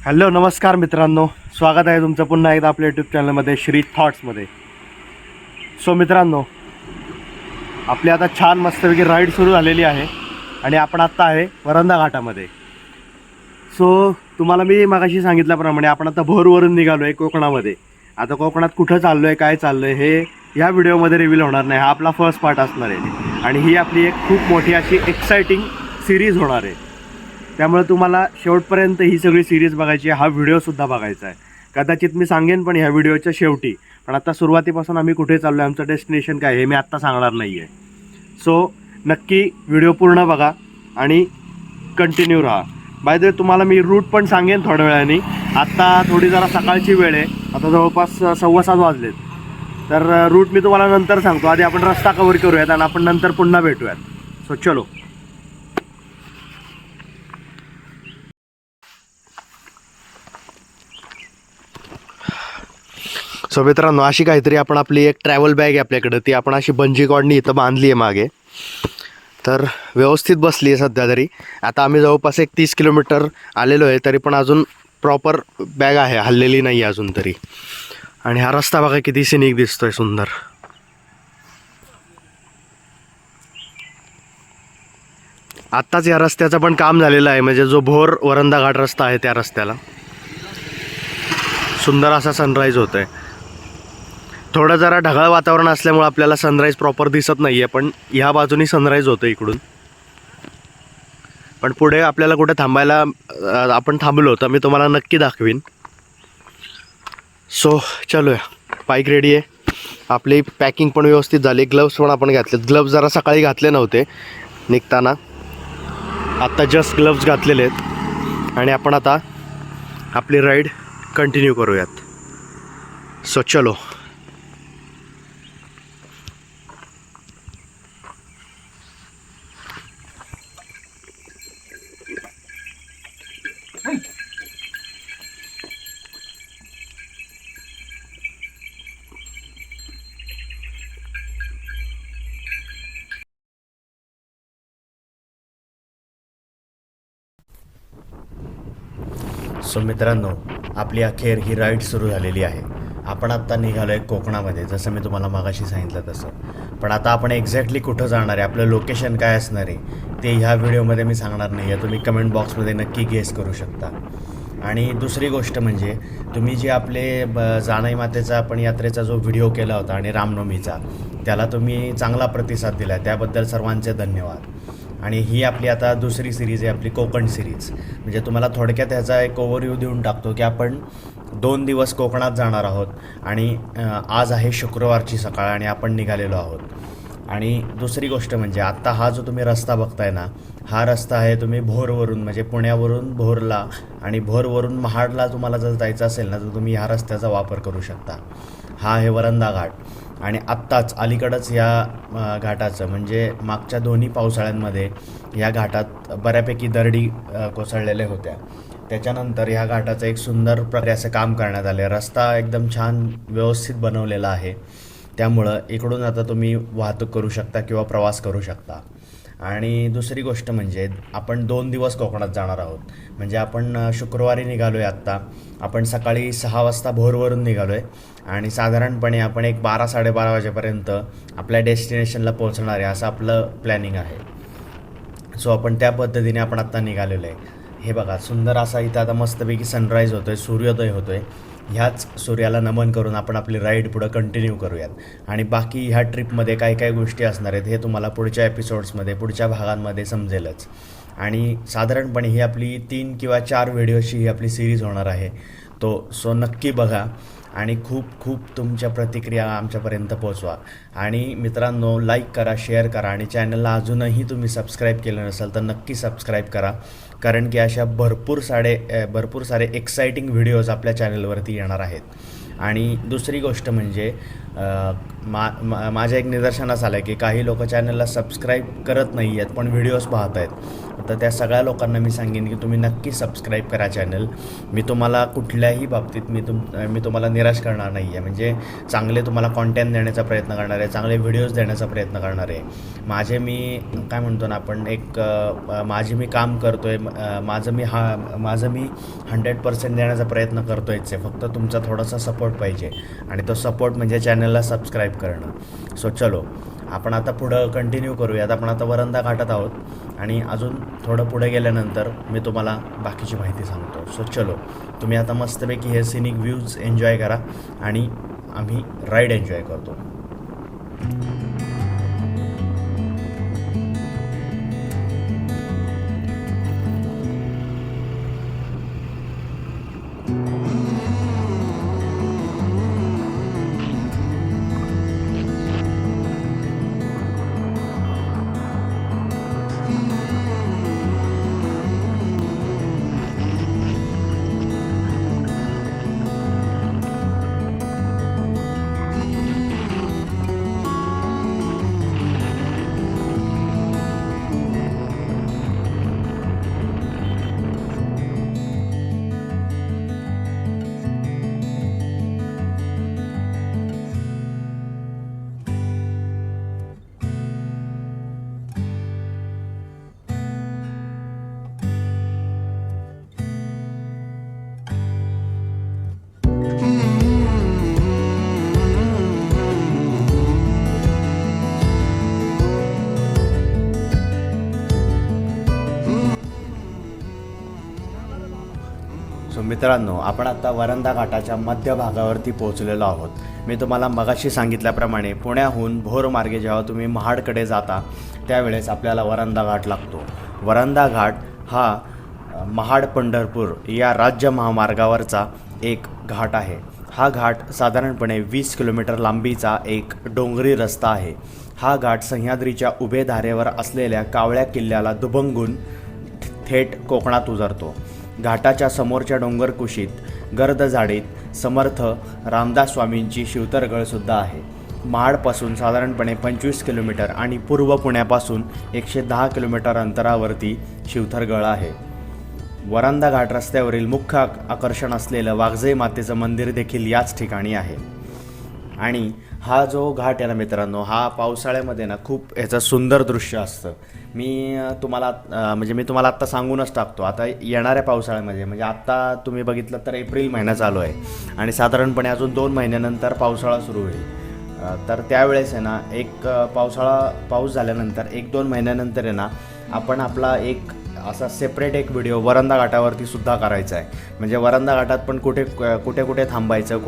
Hello नमस्कार मित्रांनो, स्वागत आहे तुमचं पुन्हा एकदा आपल्या यूट्यूब चॅनलमध्ये श्री थॉट्समध्ये. सो मित्रांनो, आपली आता छान मस्तपैकी राईड सुरू झालेली आहे आणि आपण आत्ता आहे वरंधा घाटामध्ये. सो तुम्हाला मी मागाशी सांगितल्याप्रमाणे आपण आता भोरवरून निघालो आहे कोकणामध्ये. आता कोकणात कुठं चाललो आहे, काय चाललो आहे हे ह्या व्हिडिओमध्ये रिव्हील होणार नाही. हा आपला फर्स्ट पार्ट असणार आहे आणि ही आपली एक खूप मोठी अशी एक्साइटिंग सिरीज होणार आहे. त्यामुळे तुम्हाला शेवटपर्यंत ही सगळी सिरीज बघायची आहे, हा व्हिडिओसुद्धा बघायचा आहे. कदाचित मी सांगेन पण ह्या व्हिडिओच्या शेवटी, पण आता सुरुवातीपासून आम्ही कुठे चाललो आहे, आमचं डेस्टिनेशन काय हे मी आत्ता सांगणार नाही आहे. सो नक्की व्हिडिओ पूर्ण बघा आणि कंटिन्यू राहा. बाय द वे तुम्हाला मी रूट पण सांगेन थोड्या वेळाने. आत्ता थोडी जरा सकाळची वेळ आहे, आता जवळपास 6:15 वाजलेत. तर रूट मी तुम्हाला नंतर सांगतो. आधी आपण रस्ता कव्हर करूयात आणि आपण नंतर पुन्हा भेटूयात. सो चलो. सो मित्रांनो, अशी काहीतरी आपण आपली एक ट्रॅव्हल बॅग आहे आपल्याकडं, ती आपण अशी बंजी कॉर्डनी इथं बांधली आहे मागे. तर व्यवस्थित बसली आहे सध्या तरी. आता आम्ही जवळपास एक 30 किलोमीटर आलेलो आहे, तरी पण अजून प्रॉपर बॅग आहे, हललेली नाही आहे अजून तरी. आणि हा रस्ता बघा किती सिनिक दिसतोय, सुंदर. आत्ताच या रस्त्याचं पण काम झालेलं आहे, म्हणजे जो भोर वरंधा घाट रस्ता आहे त्या रस्त्याला सुंदर असा सनराईज होत आहे. थोडं जरा ढगाळ वातावरण असल्यामुळे आपल्याला सनराईज प्रॉपर दिसत नाही आहे, पण ह्या बाजूनी सनराईज होतं इकडून. पण पुढे आपल्याला कुठे थांबायला आपण थांबलो तर मी तुम्हाला नक्की दाखवीन. सो चलो या. बाईक रेडी आहे आपली, पॅकिंग पण व्यवस्थित झाली, ग्लव्स पण आपण घातलेत. ग्लव्स जरा सकाळी घातले नव्हते निघताना, आत्ता जस्ट ग्लव्स घातलेले आहेत आणि आपण आता आपली राईड कंटिन्यू करूयात. सो चलो. सो मित्रांनो, आपली अखेर ही राईड सुरू झालेली आहे. आपण आत्ता निघालो आहे कोकणामध्ये, जसं मी तुम्हाला मागाशी सांगितलं तसं. पण आता आपण एक्झॅक्टली कुठं जाणार आहे, आपलं लोकेशन काय असणार आहे ते ह्या व्हिडिओमध्ये मी सांगणार नाही आहे. तुम्ही कमेंट बॉक्समध्ये नक्की गेस करू शकता. आणि दुसरी गोष्ट म्हणजे, तुम्ही जे आपले जानाई मातेचा आपण यात्रेचा जो व्हिडिओ केला होता आणि रामनवमीचा, त्याला तुम्ही चांगला प्रतिसाद दिला आहे, त्याबद्दल सर्वांचे धन्यवाद. आणि ही आपली आता दुसरी सिरीज आहे, आपली कोकण सिरीज. म्हणजे तुम्हाला थोडक्यात ह्याचा एक ओव्हरव्ह्यू देऊन टाकतो की आपण 2 दिवस कोकणात जाणार आहोत. आणि आज आहे शुक्रवारची सकाळ आणि आपण निघालेलो आहोत. आणि दुसरी गोष्ट म्हणजे, आत्ता हा जो तुम्ही रस्ता बघताय ना, हा रस्ता आहे तुम्ही भोरवरून, म्हणजे पुण्यावरून भोरला आणि भोरवरून महाडला तुम्हाला जर जायचं असेल ना, तर तुम्ही ह्या रस्त्याचा वापर करू शकता. हा आहे वरंधा घाट. आणि आत्ताच अलीकडंच या घाटाचं, म्हणजे मागच्या दोन्ही पावसाळ्यांमध्ये या घाटात बऱ्यापैकी दरडी कोसळलेल्या होत्या. त्याच्यानंतर ह्या घाटाचं एक सुंदर प्रकारे असं काम करण्यात आलं आहे. रस्ता एकदम छान व्यवस्थित बनवलेला आहे, त्यामुळं इकडून आता तुम्ही वाहतूक करू शकता किंवा प्रवास करू शकता. आणि दुसरी गोष्ट म्हणजे, आपण 2 दिवस कोकणात जाणार आहोत. म्हणजे आपण शुक्रवारी निघालो आहे आत्ता. आपण सकाळी 6 वाजता भोरवरून निघालो आहे आणि साधारणपणे आपण एक 12-12:30 वाजेपर्यंत आपल्या डेस्टिनेशनला पोहोचणार आहे, असं आपलं प्लॅनिंग आहे. सो आपण त्या पद्धतीने आपण आत्ता निघालेलो आहे. हे बघा, सुंदर असा इथं आता मस्तपैकी सनराईज होतो आहे, सूर्योदय होतो आहे. ह्याच सूर्याला नमन करून आपण आपली राईड पुढं कंटिन्यू करूयात. आणि बाकी ह्या ट्रिपमध्ये काय काय गोष्टी असणार आहेत हे तुम्हाला पुढच्या एपिसोड्समध्ये, पुढच्या भागांमध्ये समजेलच. आणि साधारणपणे ही आपली 3 किंवा 4 व्हिडिओची ही आपली सिरीज होणार आहे. सो नक्की बघा आणि खूप खूप तुमच्या प्रतिक्रिया आमच्यापर्यंत पोहोचवा. आणि मित्रांनो, लाईक करा, शेअर करा आणि चॅनलला अजूनही तुम्ही सबस्क्राईब केलं नसेल तर नक्की सबस्क्राईब करा, कारण की अशा भरपूर सारे एक्साइटिंग व्हिडिओज आपल्या चॅनलवरती येणार आहेत. आणि दुसरी गोष्ट म्हणजे, माझ्या एक निदर्शनास आलं आहे की काही लोक चॅनलला सबस्क्राईब करत नाही आहेत पण व्हिडिओज पाहत आहेत. तर त्या सगळ्या लोकांना मी सांगेन की तुम्ही नक्की सबस्क्राईब करा चॅनल. मी तुम्हाला कुठल्याही बाबतीत मी तुम्हाला निराश करणार नाही आहे. म्हणजे चांगले तुम्हाला कॉन्टेंट देण्याचा प्रयत्न करणार आहे, चांगले व्हिडिओज देण्याचा प्रयत्न करणार आहे. मी काय म्हणतो ना, आपण माझे मी काम करतो आहे, माझं मी 100% देण्याचा प्रयत्न करतो आहेच आहे. फक्त तुमचा थोडासा सपोर्ट पाहिजे आणि तो सपोर्ट म्हणजे चॅनलला सबस्क्राईब करणं. सो चलो आपण आता पुढं कंटिन्यू करूयात. आपण आता वरंदा घाटात आहोत आणि अजून थोडं पुढे गेल्यानंतर मी तुम्हाला बाकीची माहिती सांगतो. सो चलो तुम्ही आता मस्तपैकी हे सिनिक व्ह्यूज एन्जॉय करा आणि आम्ही राईड एन्जॉय करतो. सो मित्रांनो, आपण आता वरंदा घाटाच्या मध्यभागावरती पोहोचलेलो आहोत. मी तुम्हाला मगाशी सांगितल्याप्रमाणे पुण्याहून भोर मार्गे जेव्हा तुम्ही महाडकडे जाता त्यावेळेस आपल्याला वरंदा घाट लागतो. वरंदा घाट हा महाड पंढरपूर या राज्य महामार्गावरचा एक घाट आहे. हा घाट साधारणपणे 20 किलोमीटर लांबीचा एक डोंगरी रस्ता आहे. हा घाट सह्याद्रीच्या उभे धारेवर असलेल्या कावळ्या किल्ल्याला दुभंगून थेट कोकणात उतरतो. घाटाच्या समोरच्या डोंगर कुशीत गर्द झाडीत समर्थ रामदास स्वामींची शिवतरगळसुद्धा आहे. महाडपासून साधारणपणे 25 किलोमीटर आणि पूर्व पुण्यापासून 110 किलोमीटर अंतरावरती शिवथरगळ आहे. वरंदा घाट रस्त्यावरील मुख्य आकर्षण असलेलं वाघजाई मातेचं मंदिर देखील याच ठिकाणी आहे. आणि हा जो घाट आहे ना मित्रांनो, हा पावसाळ्यामध्ये ना खूप याचं सुंदर दृश्य असतं. मी तुम्हाला आत्ता सांगूनच टाकतो. आता येणाऱ्या पावसाळ्यामध्ये म्हणजे आत्ता तुम्ही बघितलं तर एप्रिल महिना चालू आहे आणि साधारणपणे अजून 2 महिन्यानंतर पावसाळा सुरू होईल. तर त्यावेळेस आहे ना पाऊस झाल्यानंतर 1-2 महिन्यानंतर आहे ना आपण आपला एक असा सेपरेट एक व्हिडिओ वरंदा घाटावरती सुद्धा करायचा आहे. म्हणजे वरंदा घाटात पण कुठे कुठे थांबायचं,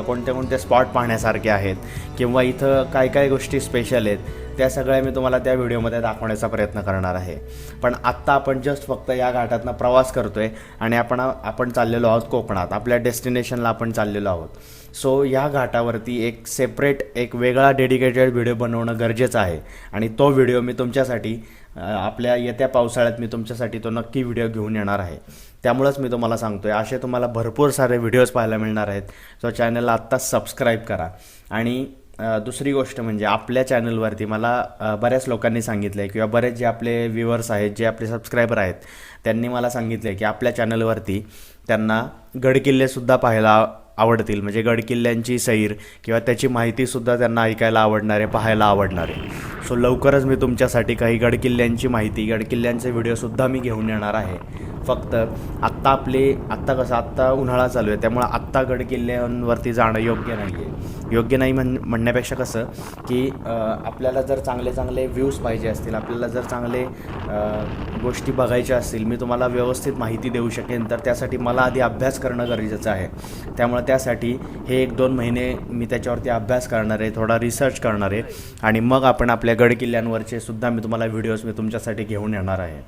कोणते स्पॉट पाहण्यासारखे आहेत किंवा इथं काय गोष्टी स्पेशल आहेत त्या सगळ्या मी तुम्हाला त्या व्हिडिओमध्ये दाखवण्याचा प्रयत्न करणार आहे. पण आत्ता आपण जस्ट फक्त या घाटातनं प्रवास करतो आहे आणि आपण चाललेलो आहोत कोकणात. आपल्या डेस्टिनेशनला आपण चाललेलो आहोत. सो या घाटावरती एक सेपरेट एक वेगळा डेडिकेटेड व्हिडिओ बनवणं गरजेचं आहे आणि तो व्हिडिओ मी तुमच्यासाठी आपल्या येत्या पावसाळ्यात मी तुमच्यासाठी तो नक्की व्हिडिओ घेऊन येणार आहे. त्यामुळंच मी तुम्हाला सांगतो आहे असे तुम्हाला भरपूर सारे व्हिडिओज पाहायला मिळणार आहेत. सो चॅनलला आत्ताच सबस्क्राईब करा. आणि दुसरी गोष्ट म्हणजे आपल्या चॅनलवरती मला बऱ्याच लोकांनी सांगितलं आहे किंवा बरेच जे आपले व्ह्युअर्स आहेत, जे आपले सबस्क्रायबर आहेत, त्यांनी मला सांगितलं आहे की आपल्या चॅनलवरती त्यांना गडकिल्लेसुद्धा पाहायला आवडतील. म्हणजे गडकिल्ल्यांची सैर किंवा त्याची माहितीसुद्धा त्यांना ऐकायला आवडणार आहे, पाहायला आवडणार आहे. सो लवकरच मी तुमच्यासाठी काही गडकिल्ल्यांची माहिती, गडकिल्ल्यांचे व्हिडिओसुद्धा मी घेऊन येणार आहे. फक्त आत्ता उन्हाळा चालू आहे त्यामुळं आत्ता गडकिल्ल्यांवरती जाणं योग्य नाही आहे. योग्य नाही म्हणण्यापेक्षा कसं की आपल्याला जर चांगले व्ह्यूज पाहिजे असतील, आपल्याला जर चांगले गोष्टी बघायच्या असतील, मी तुम्हाला व्यवस्थित माहिती देऊ शकेन तर त्यासाठी मला आधी अभ्यास करणं गरजेचं आहे. त्यामुळे त्यासाठी हे 1-2 महिने मी त्याच्यावरती अभ्यास करणार आहे, थोडा रिसर्च करणार आहे आणि मग आपण आपल्या गडकिल्ल्यांवरचे सुद्धा मी तुम्हाला व्हिडिओज मी तुमच्यासाठी घेऊन येणार आहे.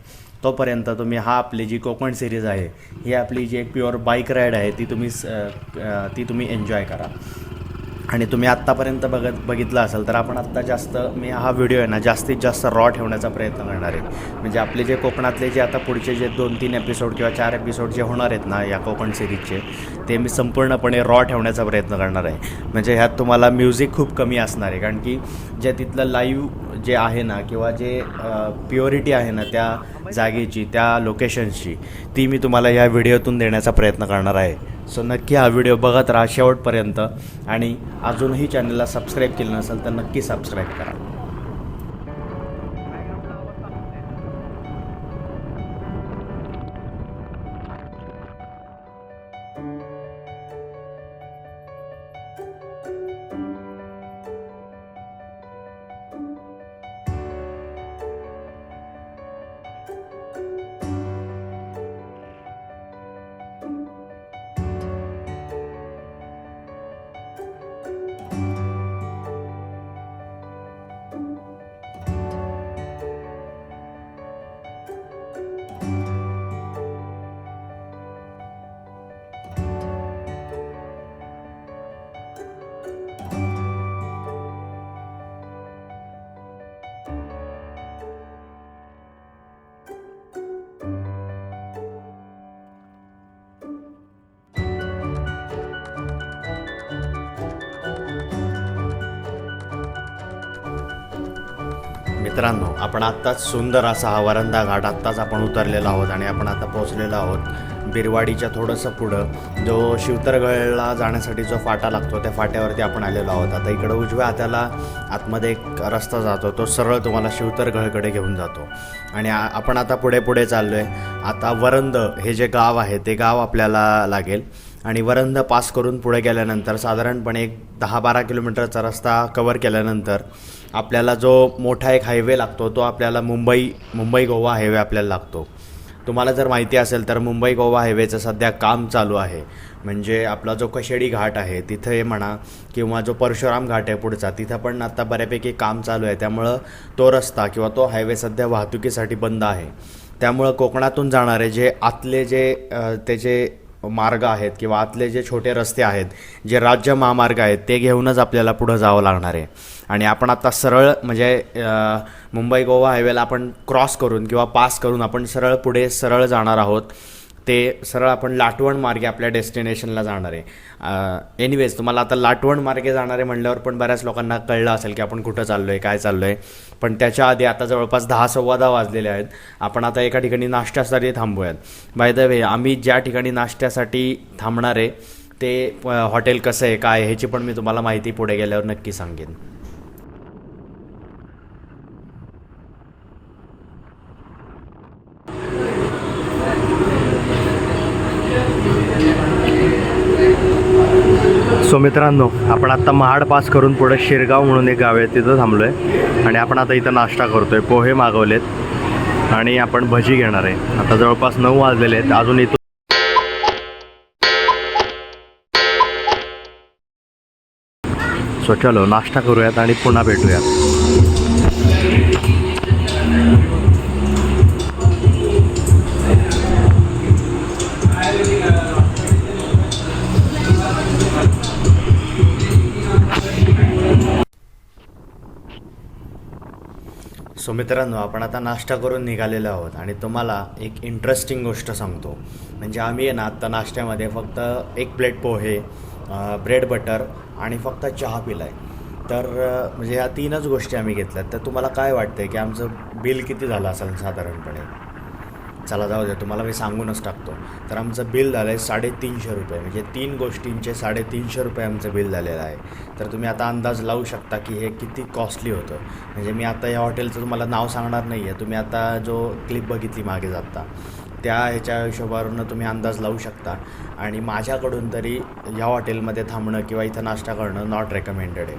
तोपर्यंत तुम्ही आपली जी कोकण सिरीज आहे, ही आपली जी एक प्युअर बाईक राईड आहे ती तुम्ही एन्जॉय करा. आणि तुम्ही आत्तापर्यंत बघितलं असेल तर आपण मी हा व्हिडिओ आहे ना जास्तीत जास्त रॉ ठेवण्याचा प्रयत्न करणार आहे. म्हणजे आपले जे कोकणातले जे आता पुढचे जे 2-3 एपिसोड किंवा 4 एपिसोड जे होणार आहेत ना या कोकण सिरीजचे, ते मी संपूर्णपणे रॉ ठेवण्याचा प्रयत्न करणार आहे. म्हणजे ह्यात तुम्हाला म्युझिक खूप कमी असणार आहे, कारण की जे तिथलं लाईव्ह जे आहे ना किंवा जे प्युरिटी आहे ना त्या जागेची, त्या लोकेशन्सची, ती मी तुम्हाला ह्या व्हिडिओतून देण्याचा प्रयत्न करणार आहे. सो नक्की हा व्हिडिओ बघत राहा शेवटपर्यंत आणि अजूनही चॅनलला सबस्क्राईब केलं नसेल तर नक्की सबस्क्राईब करा. मित्रांनो, आपण आत्ताच सुंदर असा हा वरंदा घाट आत्ताच आपण उतरलेलो आहोत आणि आपण आता पोहोचलेलो आहोत बिरवाडीच्या थोडंसं पुढं जो शिवतरगडला जाण्यासाठी जो फाटा लागतो त्या फाट्यावरती आपण आलेलो आहोत. आता इकडं उजव्या हाताला आतमध्ये एक रस्ता जातो, तो सरळ तुम्हाला शिवतरगडकडे घेऊन जातो आणि आपण आता पुढे पुढे चाललो आहे. आता वरंद हे जे गाव आहे ते गाव आपल्याला लागेल आणि वरंद पास करून पुढे गेल्यानंतर साधारणपणे एक 10-12 किलोमीटरचा रस्ता कवर केल्यानंतर आपल्याला जो मोठा एक हायवे लागतो तो आपल्याला मुंबई गोवा हायवे आपल्याला लागतो. तुम्हाला जर माहिती असेल तर मुंबई गोवा हायवेचं सध्या काम चालू आहे. म्हणजे आपला जो कशेडी घाट आहे तिथे म्हणा किंवा जो परशुराम घाट आहे पुढचा तिथं पण आता बऱ्यापैकी काम चालू आहे. त्यामुळं तो रस्ता किंवा तो हायवे सध्या वाहतुकीसाठी बंद आहे. त्यामुळं कोकणातून जाणारे जे आतले जे त्याचे मार्ग आहेत किंवा आतले जे छोटे रस्ते आहेत जे राज्य महामार्ग आहेत ते घेऊनच आपल्याला पुढं जावं लागणार आहे. आणि आपण आता सरळ म्हणजे मुंबई गोवा हायवेला आपण क्रॉस करून किंवा पास करून आपण सरळ सरळ जाणार आहोत. ते सरळ आपण लाटवण मार्गे आपल्या डेस्टिनेशनला जाणार आहे. एनिवेज तुम्हाला आता लाटवण मार्गे जाणारे म्हणल्यावर पण बऱ्याच लोकांना कळलं असेल की आपण कुठं चाललो आहे, काय चाललो आहे. पण त्याच्या आधी आता जवळपास 10-10:15 वाजलेले आहेत. आपण आता एका ठिकाणी नाश्त्यासाठी थांबूयात. बाय द वे, आम्ही ज्या ठिकाणी नाश्त्यासाठी थांबणार आहे ते हॉटेल कसं आहे काय ह्याची पण मी तुम्हाला माहिती पुढे गेल्यावर नक्की सांगेन. सो मित्रांनो, आपण आत्ता महाड पास करून पुढे शिरगाव म्हणून एक गाव आहे तिथं थांबलो आहे आणि आपण आता इथं नाश्ता करतो आहे. पोहे मागवलेत आणि आपण भजी घेणार आहे. आता जवळपास 9 वाजलेले आहेत. अजून इथून सो चलो नाश्ता करूयात आणि पुन्हा भेटूयात. सो मित्रांनो, आपण आता नाश्ता करून निघालेलो आहोत आणि तुम्हाला एक इंटरेस्टिंग गोष्ट सांगतो. म्हणजे आम्ही आहे ना आत्ता नाश्त्यामध्ये फक्त 1 प्लेट पोहे, ब्रेड बटर आणि फक्त चहा पिला आहे. तर म्हणजे ह्या 3च गोष्टी आम्ही घेतल्यात. तर तुम्हाला काय वाटतं आहे की आमचं बिल किती झालं असेल साधारणपणे? चला जाऊ द्या, तुम्हाला मी सांगूनच टाकतो. तर आमचं बिल झालं आहे 350 रुपये. म्हणजे 3 गोष्टींचे 350 रुपये आमचं बिल झालेलं आहे. तर तुम्ही आता अंदाज लावू शकता की हे किती कॉस्टली होतं. म्हणजे मी आता या हॉटेलचं तुम्हाला नाव सांगणार नाही आहे. तुम्ही आता जो क्लिप बघितली मागे जाता त्या ह्याच्या हिशोबावरून तुम्ही अंदाज लावू शकता. आणि माझ्याकडून तरी ह्या हॉटेलमध्ये थांबणं किंवा इथं नाश्ता करणं नॉट रेकमेंडेड आहे.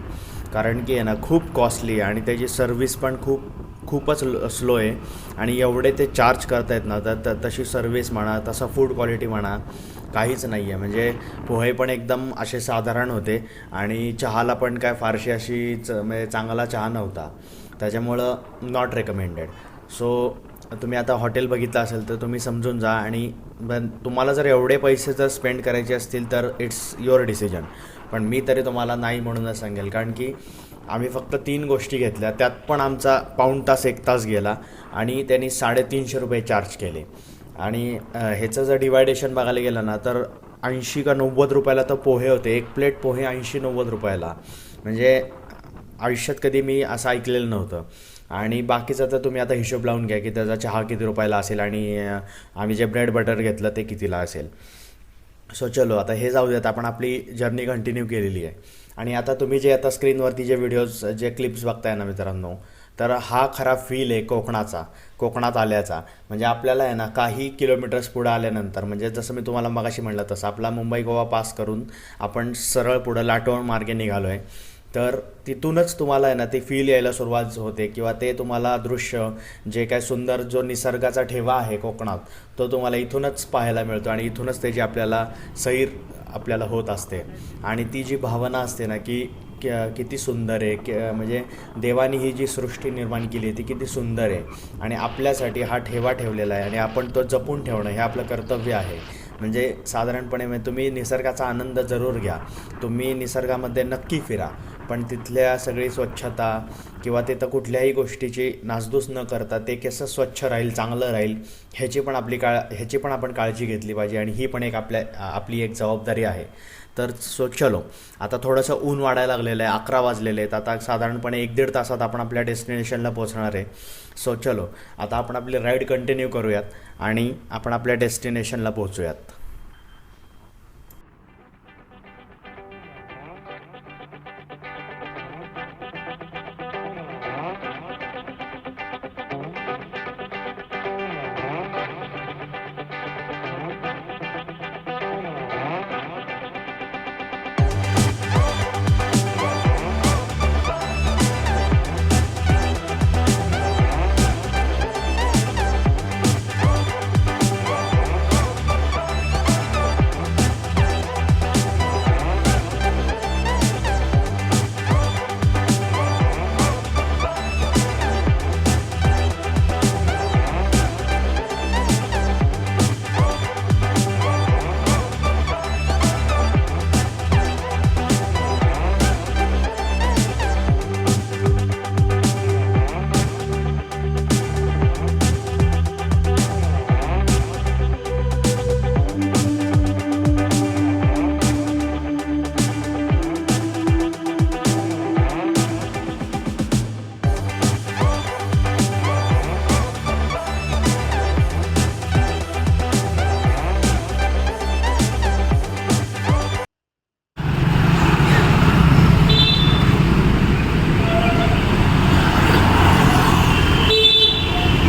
कारण की आहे ना खूप कॉस्टली आहे आणि त्याची सर्विस पण खूपच स्लो आहे. आणि एवढे ते चार्ज करतायत ना तर तशी सर्विस म्हणा, तसा फूड क्वालिटी म्हणा काहीच नाही आहे. म्हणजे पोहे पण एकदम असे साधारण होते आणि चहाला पण काय फारशी म्हणजे चांगला चहा नव्हता. त्याच्यामुळं नॉट रेकमेंडेड. सो तुम्ही आता हॉटेल बघितलं असेल तर तुम्ही समजून जा. आणि तुम्हाला जर एवढे पैसे जर स्पेंड करायचे असतील तर इट्स युअर डिसिजन. पण मी तरी तुम्हाला नाही म्हणूनच सांगेल. कारण की आम्ही फक्त 3 गोष्टी घेतल्या, त्यात पण आमचा पाऊण तास 1 तास गेला आणि त्यांनी 350 रुपये चार्ज केले. आणि ह्याचं जर डिवायडेशन बघायला गेलं ना तर 80 का 90 रुपयाला तर पोहे होते. 1 प्लेट पोहे 80-90 रुपयाला. म्हणजे आयुष्यात कधी मी असं ऐकलेलं नव्हतं. आणि बाकीचं तर तुम्ही आता हिशोब लावून घ्या की त्याचा चहा किती रुपयाला असेल आणि आम्ही जे ब्रेड बटर घेतलं ते कितीला असेल. सो चलो आता हे जाऊ देत, आपण आपली जर्नी कंटिन्यू केलेली आहे. आणि आता तुम्ही जे आता स्क्रीनवरती जे व्हिडिओज जे क्लिप्स बघताय ना मित्रांनो, तर हा खरा फील आहे कोकणात आल्याचा. म्हणजे आपल्याला आहे ना काही किलोमीटर्स पुढं आल्यानंतर, म्हणजे जसं मी तुम्हाला मगाशी म्हटलं तसं आपला मुंबई गोवा पास करून आपण सरळ पुढं लाटवण मार्गे निघालो आहे. तर तिथूनच तुम्हाला आहे ना ते फील यायला सुरुवात होते किंवा ते तुम्हाला दृश्य जे काय सुंदर जो निसर्गाचा ठेवा आहे कोकणात तो तुम्हाला इथूनच पाहायला मिळतो आणि इथूनच त्याची आपल्याला सैर आपल्याला होत असते. आणि ती जी भावना असते ना की किती सुंदर आहे, म्हणजे देवानी ही जी सृष्टी निर्माण केली आहे ती किती सुंदर आहे आणि आपल्यासाठी हा ठेवा ठेवलेला आहे आणि आपण तो जपून ठेवणं हे आपलं कर्तव्य आहे. म्हणजे साधारणपणे तुम्ही निसर्गाचा आनंद जरूर घ्या, तुम्ही निसर्गामध्ये नक्की फिरा, पण तिथल्या सगळी स्वच्छता किंवा तिथं कुठल्याही गोष्टीची नासधूस न करता ते कसं स्वच्छ राहील, चांगलं राहील ह्याची पण आपण काळजी घेतली पाहिजे. आणि ही पण आपली एक जबाबदारी आहे. तर चलो आता थोडंसं ऊन वाढायला लागलेलं आहे, 11 वाजलेले आहेत. आता साधारणपणे 1-1.5 तासात आपण आपल्या डेस्टिनेशनला पोहोचणार आहे. चलो आता आपण आपली राईड कंटिन्यू करूयात आणि आपण आपल्या डेस्टिनेशनला पोहोचूयात.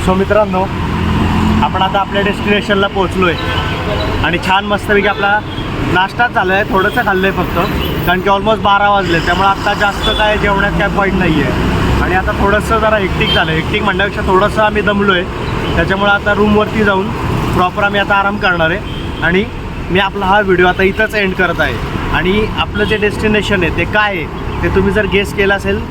सो मित्रांनो, आपण आता आपल्या डेस्टिनेशनला पोहोचलो आहे आणि छान मस्तपैकी आपला नाश्ताच झाला आहे. थोडंसं खाल्लं आहे फक्त, कारण की ऑलमोस्ट 12 वाजले, त्यामुळे आता जास्त काय जेवण्यात काय पॉईंट नाही आहे. आणि आता थोडंसं जरा हेक्टिक झालं. हेक्टिक म्हणण्यापेक्षा थोडंसं आम्ही दमलो आहे, त्याच्यामुळे आता रूमवरती जाऊन प्रॉपर आम्ही आता आराम करणार आहे. आणि मी आपला हा व्हिडिओ आता इथंच एंड करत आहे. आणि आपलं जे डेस्टिनेशन आहे ते काय आहे ते तुम्ही जर गेस केलं असेल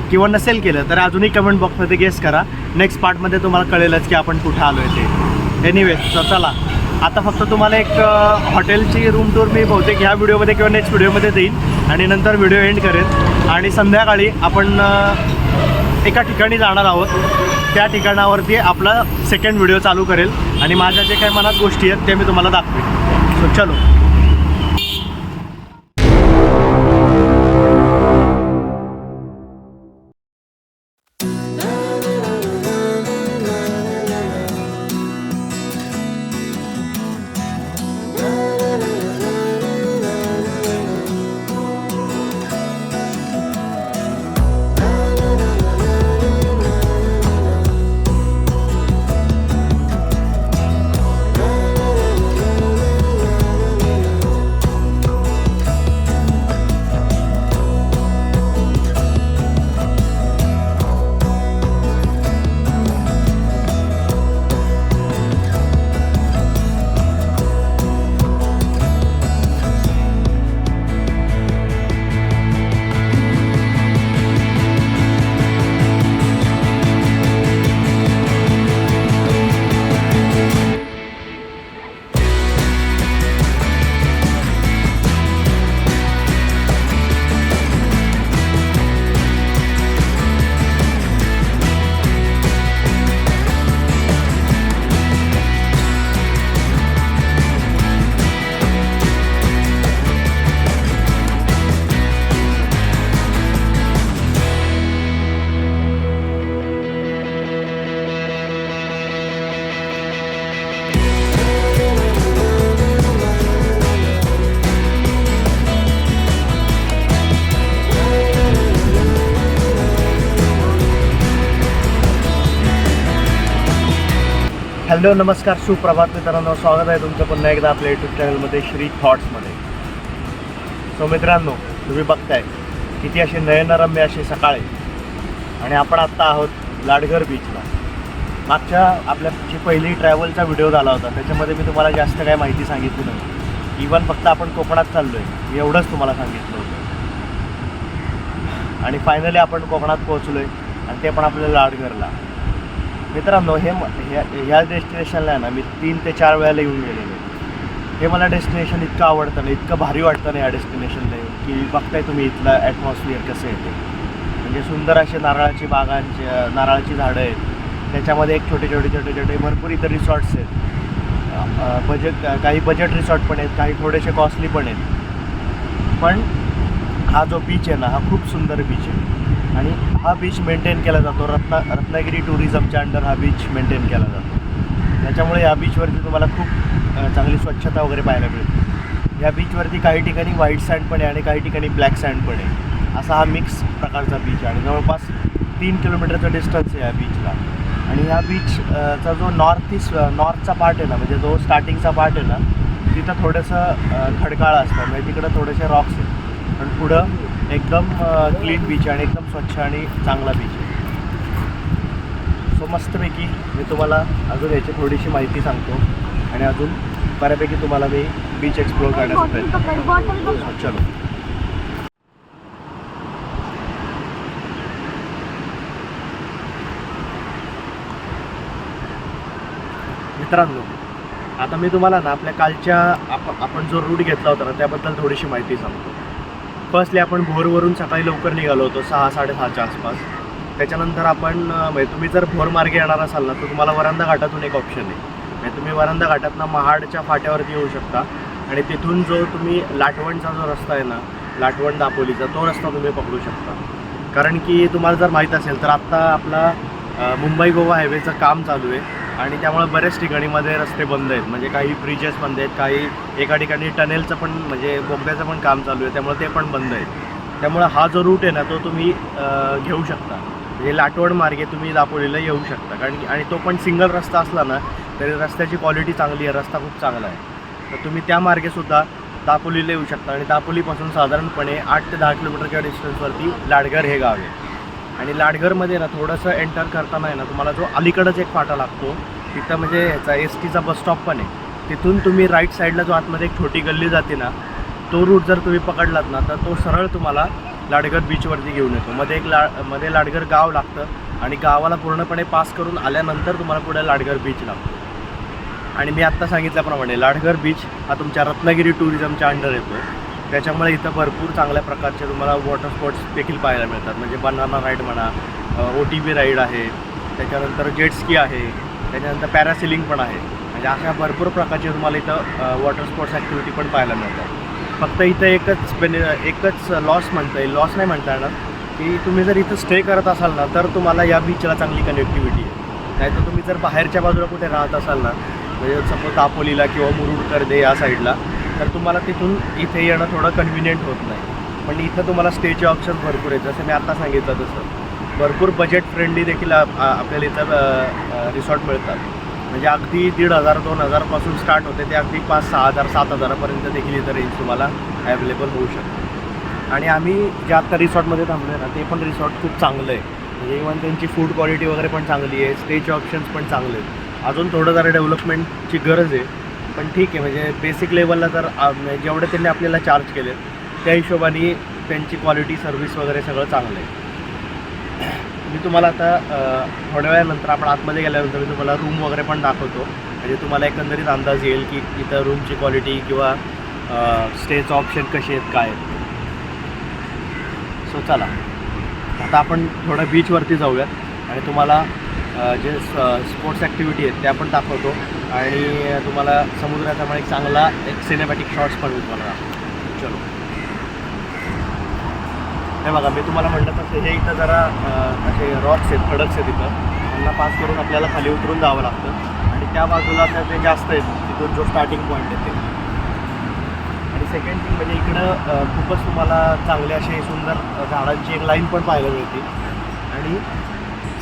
किंवा नसेल केलं तर अजूनही कमेंट बॉक्समध्ये गेस करा. नेक्स्ट पार्टमध्ये तुम्हाला कळेलच की आपण कुठं आलो आहे ते. एनिवे चला, आता फक्त तुम्हाला एक हॉटेलची रूम टूर मी बहुतेक ह्या व्हिडिओमध्ये किंवा नेक्स्ट व्हिडिओमध्ये देईन आणि नंतर व्हिडिओ एंड करेन. आणि संध्याकाळी आपण एका ठिकाणी जाणार आहोत. त्या ठिकाणावरती आपला सेकंड व्हिडिओ चालू करेल आणि माझ्या जे काही मनात गोष्टी आहेत ते मी तुम्हाला दाखवेन. सो चलो. हॅलो नमस्कार सुप्रभात मित्रांनो, स्वागत आहे तुमचं पुन्हा एकदा आपल्या यूट्यूब चॅनलमध्ये श्री थॉट्समध्ये. सो मित्रांनो, तुम्ही बघताय किती असे नयनरम्य असे सकाळी आणि आपण आत्ता आहोत लाडघर बीचला. मागच्या आपल्या जी पहिली ट्रॅव्हलचा व्हिडिओ झाला होता त्याच्यामध्ये मी तुम्हाला जास्त काय माहिती सांगितली नाही. इवन फक्त आपण कोकणात चाललो आहे एवढंच तुम्हाला सांगितलं होतं. आणि फायनली आपण कोकणात पोहोचलो आहे आणि ते पण आपल्या लाडघरला. मित्रांनो, ह्या डेस्टिनेशनला आहे ना मी 3 ते 4 वेळेला येऊन गेलेलो आहे. हे मला डेस्टिनेशन इतकं आवडतं ना, इतकं भारी वाटतं ना या डेस्टिनेशनला येऊन, की बघताय तुम्ही इथलं ॲटमॉस्फिअर कसं येते. म्हणजे सुंदर असे नारळाची झाडं आहेत, त्याच्यामध्ये एक छोटे भरपूर इतर रिसॉर्ट्स आहेत. काही बजेट रिसॉर्ट पण आहेत, काही थोडेसे कॉस्टली पण आहेत. पण हा जो बीच आहे ना हा खूप सुंदर बीच आहे आणि हा बीच मेंटेन केला जातो. रत्नागिरी टुरिझमच्या अंडर हा बीच मेंटेन केला जातो. त्याच्यामुळे या बीचवरती तुम्हाला खूप चांगली स्वच्छता वगैरे पाहायला मिळते. या बीचवरती काही ठिकाणी व्हाईट सँड पण आहे आणि काही ठिकाणी ब्लॅक सँड पण आहे. असा हा मिक्स प्रकारचा बीच आहे आणि जवळपास 3 किलोमीटरचा डिस्टन्स आहे या बीचला. आणि या बीचचा जो नॉर्थचा पार्ट आहे ना, म्हणजे जो स्टार्टिंगचा पार्ट आहे ना, तिथं थोडंसं खडकाळ असतं, म्हणजे तिकडं थोडेसे रॉक्स आहेत. पण पुढं एकदम क्लीन बीच आणि एकदम स्वच्छ आणि चांगला बीच आहे. सो मस्तपैकी मी तुम्हाला अजून याची थोडीशी माहिती सांगतो आणि अजून बऱ्यापैकी तुम्हाला मी बीच एक्सप्लोअर करण्याचा प्रयत्न. चलो. मित्रांनो, आता मी तुम्हाला ना आपल्या कालच्या आपण जो रूट घेतला होता ना त्याबद्दल थोडीशी माहिती सांगतो. फर्स्टली आपण भोरवरून सकाळी लवकर निघालो होतो 6-6:30च्या आसपास. त्याच्यानंतर आपण म्हणजे तुम्ही जर भोर मार्गे येणार असाल ना तर तुम्हाला वरांदा घाटातून एक ऑप्शन आहे. म्हणजे तुम्ही वरांदा घाटातनं महाडच्या फाट्यावरती येऊ शकता आणि तिथून जो तुम्ही लाटवणचा जो रस्ता आहे ना, लाटवण दापोलीचा, तो रस्ता तुम्ही पकडू शकता. कारण की तुम्हाला जर माहीत असेल तर आत्ता आपला मुंबई गोवा हायवेचं काम चालू आहे आणि त्यामुळे बऱ्याच ठिकाणी मध्ये रस्ते बंद आहेत. म्हणजे काही ब्रिजेस बंद आहेत, काही एका ठिकाणी टनेलचं पण म्हणजे बोगद्याचं पण काम चालू आहे, त्यामुळे ते पण बंद आहेत. त्यामुळे हा जो रूट आहे ना तो तुम्ही घेऊ शकता. म्हणजे लाटवण मार्गे तुम्ही दापोलीला येऊ शकता. कारण की आणि तो पण सिंगल रस्ता असला ना तरी रस्त्याची क्वालिटी चांगली आहे, रस्ता खूप चांगला आहे. तर तुम्ही त्या मार्गेसुद्धा दापोलीला येऊ शकता. आणि दापोलीपासून साधारणपणे 8 ते 10 किलोमीटरच्या डिस्टन्सवरती लाडघर हे गाव आहे. आणि लाडघरमध्ये ना थोडंसं एंटर करताना आहे ना तुम्हाला जो अलीकडंच एक फाटा लागतो तिथं म्हणजे ह्याचा STचा बसस्टॉप पण आहे. तिथून तुम्ही राईट साईडला जो आतमध्ये एक छोटी गल्ली जाते ना तो रूट जर तुम्ही पकडलात ना तर तो सरळ तुम्हाला लाडघर बीचवरती घेऊन येतो. मध्ये लाडघर गाव लागतं आणि गावाला पूर्णपणे पास करून आल्यानंतर तुम्हाला पुढे लाडघर बीच लागतो. आणि मी आत्ता सांगितल्याप्रमाणे लाडघर बीच हा तुमच्या रत्नागिरी टुरिझमच्या अंडर येतो. त्याच्यामुळे इथं भरपूर चांगल्या प्रकारचे तुम्हाला वॉटर स्पोर्ट्स देखील पाहायला मिळतात. म्हणजे बनाना राईड म्हणा, OTV राईड आहे, त्याच्यानंतर जेटस्की आहे, त्याच्यानंतर पॅरासिलिंग पण आहे. म्हणजे अशा भरपूर प्रकारचे तुम्हाला इथं वॉटर स्पोर्ट्स ॲक्टिव्हिटी पण पाहायला मिळतात. फक्त इथं एकच लॉस म्हणता येईल, लॉस नाही म्हणता येणार, की तुम्ही जर इथं स्टे करत असाल ना तर तुम्हाला या बीचला चांगली कनेक्टिव्हिटी आहे. नाहीतर तुम्ही जर बाहेरच्या बाजूला कुठे राहत असाल ना, म्हणजे सपोज दापोलीला किंवा मुरुड कर्दे या साईडला, तर तुम्हाला तिथून इथे येणं थोडं कन्व्हिनियंट होत नाही. पण इथं तुम्हाला स्टेचे ऑप्शन भरपूर आहेत. जसं मी आता सांगितलं तसं भरपूर बजेट फ्रेंडली देखील आपल्याला इथं रिसॉर्ट मिळतात. म्हणजे अगदी 1,500-2,000 पासून स्टार्ट होते ते अगदी 5,000-6,000 7,000पर्यंत देखील इथं रेंज तुम्हाला ॲवेलेबल होऊ शकते. आणि आम्ही जे आत्ता रिसॉर्टमध्ये थांबलो आहे ना ते पण रिसॉर्ट खूप चांगलं आहे. म्हणजे इव्हन त्यांची फूड क्वालिटी वगैरे पण चांगली आहे, स्टेचे ऑप्शन्स पण चांगले आहेत. अजून थोडं जरा डेव्हलपमेंटची गरज आहे, पण ठीक आहे. म्हणजे बेसिक लेवलला जर जेवढे त्यांनी आपल्याला चार्ज केले त्या हिशोबाने त्यांची क्वालिटी सर्व्हिस वगैरे सगळं चांगलं आहे. मी तुम्हाला आता थोड्या वेळानंतर आपण आतमध्ये गेल्यानंतर मी तुम्हाला रूम वगैरे पण दाखवतो. म्हणजे तुम्हाला एकंदरीत अंदाज येईल की इथं रूमची क्वालिटी किंवा स्टेचं ऑप्शन कसे आहेत, काय आहेत. सो चला आता आपण थोडं बीचवरती जाऊयात आणि तुम्हाला जे स्पोर्ट्स ॲक्टिव्हिटी आहेत त्या पण दाखवतो आणि तुम्हाला समुद्राचा पण एक चांगला सिनेमॅटिक शॉट्स पण मी तुम्हाला दाखवतो. चलो. हे बघा, मी तुम्हाला म्हटलं तसं हे इथं जरा असे रॉक्स आहेत, खडक्स आहेत. इथं त्यांना पास करून आपल्याला खाली उतरून जावं लागतं आणि त्या बाजूला ते जास्त आहेत तिथून जो स्टार्टिंग पॉईंट आहे ते. आणि सेकंड थिंग म्हणजे इकडं खूपच तुम्हाला चांगले असे सुंदर झाडांची एक लाईन पण पाहायला मिळते. आणि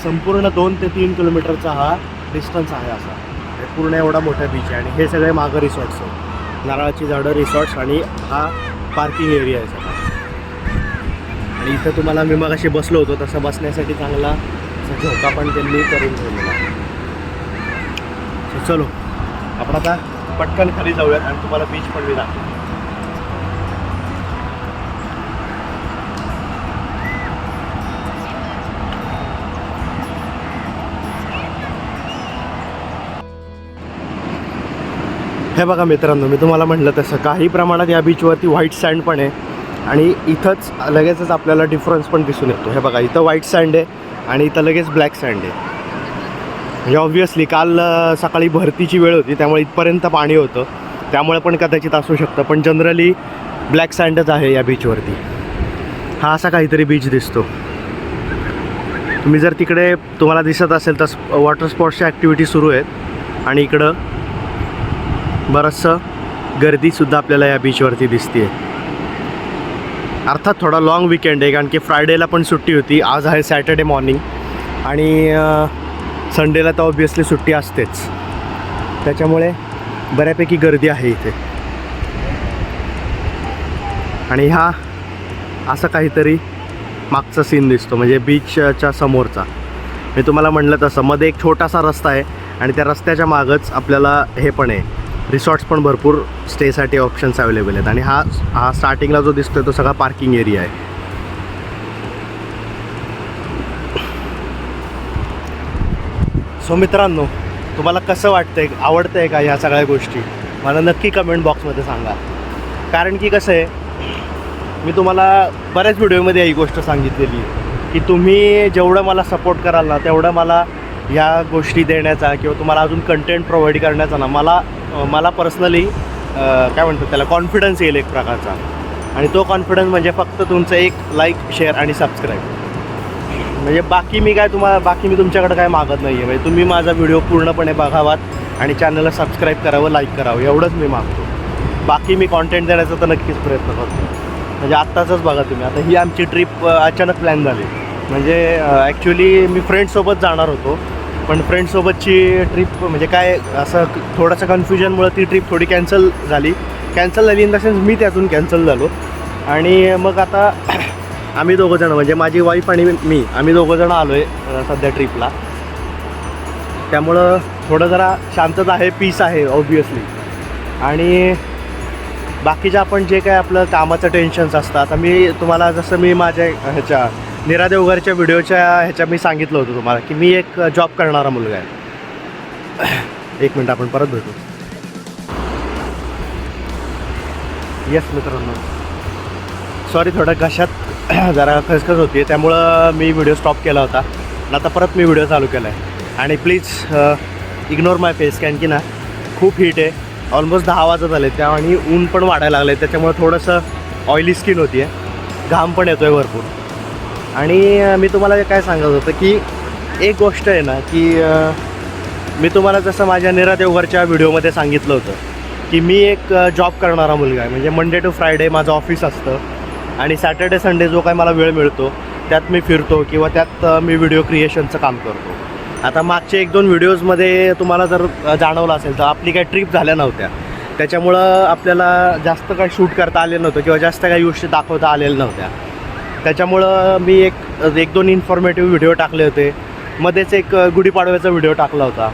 संपूर्ण 2 ते 3 किलोमीटरचा हा डिस्टन्स आहे असा. पूर्ण एवढा मोठा बीच आहे आणि हे सगळे मागं रिसॉर्ट्स आहेत, नारळाची झाडं, रिसॉर्ट्स आणि हा पार्किंग एरिया आहे सगळा. आणि इथं तुम्हाला मी मगाशी बसलो होतो तसं बसण्यासाठी चांगला असा झोका पण त्यांनी करून ठेवलेला आहे. चलो आपण आता पटकन खाली जाऊयात आणि तुम्हाला बीच पण मी दाखवतो. हे बघा मित्रांनो, मी तुम्हाला म्हटलं तसं काही प्रमाणात या बीचवरती व्हाईट सँड पण आहे आणि इथंच लगेचच आपल्याला डिफरन्स पण दिसून येतो. हे बघा, इथं व्हाईट सँड आहे आणि इथं लगेच ब्लॅक सँड आहे. म्हणजे ऑब्व्हियसली काल सकाळी भरतीची वेळ होती त्यामुळे इथपर्यंत पाणी होतं, त्यामुळे पण कदाचित असू शकतं. पण जनरली ब्लॅक सँडच आहे या बीचवरती. हा असा काहीतरी बीच दिसतो. तुम्ही जर तिकडे तुम्हाला दिसत असेल तर वॉटर स्पोर्ट्सच्या ॲक्टिव्हिटी सुरू आहेत आणि इकडं बरंचसं गर्दीसुद्धा आपल्याला या बीचवरती दिसते. अर्थात थोडा लाँग विकेंड आहे, कारण की फ्रायडेला पण सुट्टी होती. आज आहे सॅटर्डे मॉर्निंग आणि संडेला तर ऑब्वियसली सुट्टी असतेच. त्याच्यामुळे बऱ्यापैकी गर्दी आहे इथे. आणि हा असं काहीतरी मागचा सीन दिसतो, म्हणजे बीचच्या समोरचा. मी तुम्हाला म्हटलं तसं मध्ये एक छोटासा रस्ता आहे आणि त्या रस्त्याच्या मागच आपल्याला हे पण आहे, रिसॉर्ट्स पण भरपूर स्टेसाठी ऑप्शन्स अवेलेबल आहेत. आणि हा स्टार्टिंगला जो दिसतोय तो सगळा पार्किंग एरिया आहे. सो मित्रांनो, तुम्हाला कसं वाटतंय, आवडतंय का ह्या सगळ्या गोष्टी? मला नक्की कमेंट बॉक्समध्ये सांगा. कारण की कसं आहे, मी तुम्हाला बऱ्याच व्हिडिओमध्ये ही गोष्ट सांगितलेली की तुम्ही जेवढं मला सपोर्ट कराल ना, तेवढं मला ह्या गोष्टी देण्याचा किंवा तुम्हाला अजून कंटेंट प्रोव्हाइड करण्याचा ना मला पर्सनली काय म्हणतात त्याला, कॉन्फिडन्स येईल एक प्रकारचा. आणि तो कॉन्फिडन्स म्हणजे फक्त तुमचं एक लाईक, शेअर आणि सबस्क्राईब. म्हणजे बाकी मी तुमच्याकडे काय मागत नाही आहे. म्हणजे तुम्ही माझा व्हिडिओ पूर्णपणे बघावात आणि चॅनलला सबस्क्राईब करावं, लाईक करावं, एवढंच मी मागतो. बाकी मी कॉन्टेंट देण्याचा तर नक्कीच प्रयत्न करतो. म्हणजे आत्ताचंच बघा तुम्ही, आता ही आमची ट्रिप अचानक प्लॅन झाली. म्हणजे ॲक्च्युली मी फ्रेंड्ससोबत जाणार होतो, पण फ्रेंड्ससोबतची ट्रिप म्हणजे काय असं थोडंसं कन्फ्युजनमुळं ती ट्रिप थोडी कॅन्सल झाली इन द सेन्स मी त्यातून कॅन्सल झालो. आणि मग आता आम्ही दोघंजणं, म्हणजे माझी वाईफ आणि मी, आम्ही दोघंजणं आलो आहे सध्या ट्रिपला. त्यामुळं थोडं जरा शांतता आहे, पीस आहे ऑब्वियसली. आणि बाकीचं आपण जे काय आपलं कामाचं टेन्शन्स असतात, आता मी तुम्हाला जसं मी माझ्या नीरा देवघरच्या व्हिडिओच्या मी सांगितलं होतं तुम्हाला की मी एक जॉब करणारा मुलगा आहे. एक मिनटं, आपण परत भेटू. येस मित्रांनो, सॉरी, थोडं घशात जरा खसखस होती, त्यामुळं मी व्हिडिओ स्टॉप केला होता आणि आता परत मी व्हिडिओ चालू केला आहे. आणि प्लीज इग्नोर माय फेस, कारण की ना खूप हीट आहे. ऑलमोस्ट 10 वाजत आले त्या आणि ऊन पण वाढायला लागलं आहे, त्याच्यामुळे थोडंसं ऑइली स्किन होती आहे, घाम पण येतो आहे भरपूर. आणि मी तुम्हाला काय सांगत होतं की एक गोष्ट आहे ना की मी तुम्हाला जसं माझ्या नीरा देवघरच्या व्हिडिओमध्ये सांगितलं होतं की मी एक जॉब करणारा मुलगा आहे. म्हणजे मंडे टू फ्रायडे माझं ऑफिस असतं आणि सॅटर्डे संडे जो काय मला वेळ मिळतो त्यात मी फिरतो किंवा त्यात मी व्हिडिओ क्रिएशनचं काम करतो. आता मागचे 1-2 व्हिडिओजमध्ये तुम्हाला जर जाणवलं असेल तर आपली काही ट्रिप झाल्या नव्हत्या, त्याच्यामुळं आपल्याला जास्त काही शूट करता आलेलं नव्हतं किंवा जास्त काही गोष्टी दाखवता आलेल्या नव्हत्या. त्याच्यामुळं मी एक 2 इन्फॉर्मेटिव्ह व्हिडिओ टाकले होते. मध्येच एक गुढीपाडव्याचा व्हिडिओ टाकला होता.